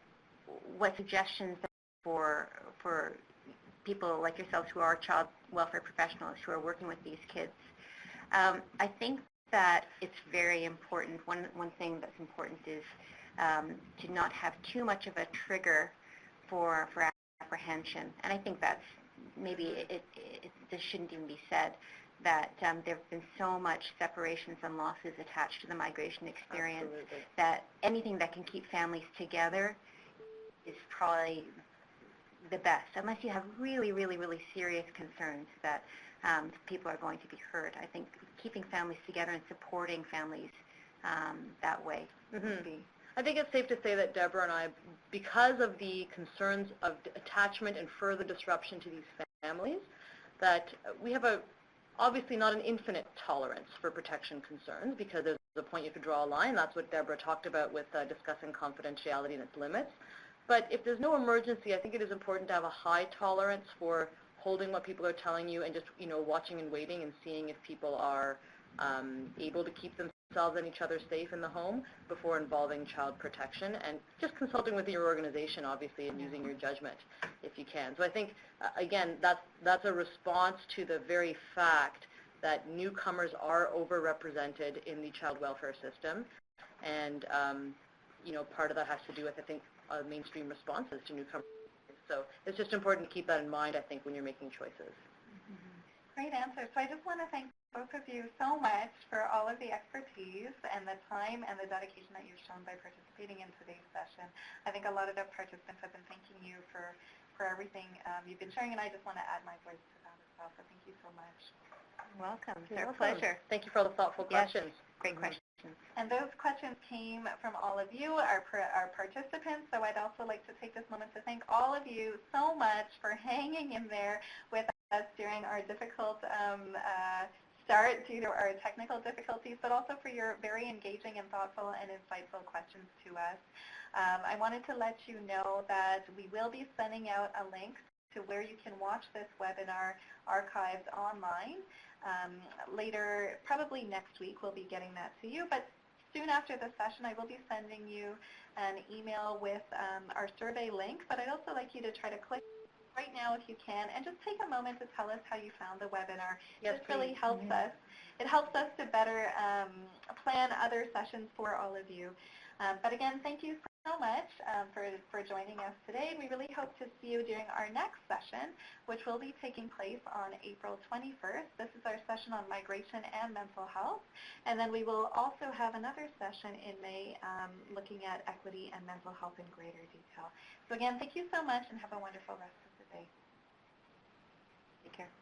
what suggestions for people like yourselves who are child welfare professionals who are working with these kids. I think that it's very important. One thing that's important is to not have too much of a trigger for apprehension. And I think that's maybe this shouldn't even be said, that there have been so much separations and losses attached to the migration experience that anything that can keep families together is probably the best, unless you have really, really, really serious concerns that people are going to be hurt. I think keeping families together and supporting families that way would be. I think it's safe to say that Deborah and I, because of the concerns of attachment and further disruption to these families, that we have obviously not an infinite tolerance for protection concerns, because there's a point you could draw a line. That's what Deborah talked about with discussing confidentiality and its limits. But if there's no emergency, I think it is important to have a high tolerance for holding what people are telling you and just, watching and waiting and seeing if people are able to keep themselves and each other safe in the home before involving child protection, and just consulting with your organization, obviously, and using your judgment if you can. So I think, again, that's a response to the very fact that newcomers are overrepresented in the child welfare system, and part of that has to do with, I think, mainstream responses to newcomers. So it's just important to keep that in mind, I think, when you're making choices. Great answer. So I just want to thank both of you so much for all of the expertise and the time and the dedication that you've shown by participating in today's session. I think a lot of the participants have been thanking you for for everything you've been sharing, and I just want to add my voice to that as well. So thank you so much. You're welcome. It's You're our welcome. pleasure. Thank you for all the thoughtful Yes. questions. Great questions. And those questions came from all of you, our participants, so I'd also like to take this moment to thank all of you so much for hanging in there with us during our difficult start due to our technical difficulties, but also for your very engaging and thoughtful and insightful questions to us. I wanted to let you know that we will be sending out a link to where you can watch this webinar archived online. Later, probably next week, we'll be getting that to you, but soon after the session, I will be sending you an email with our survey link, but I'd also like you to try to click right now if you can, and just take a moment to tell us how you found the webinar. Yes, this really helps us. It helps us to better plan other sessions for all of you. But again, thank you so much for joining us today. We really hope to see you during our next session, which will be taking place on April 21st. This is our session on migration and mental health. And then we will also have another session in May looking at equity and mental health in greater detail. So again, thank you so much and have a wonderful rest of the day. Take care.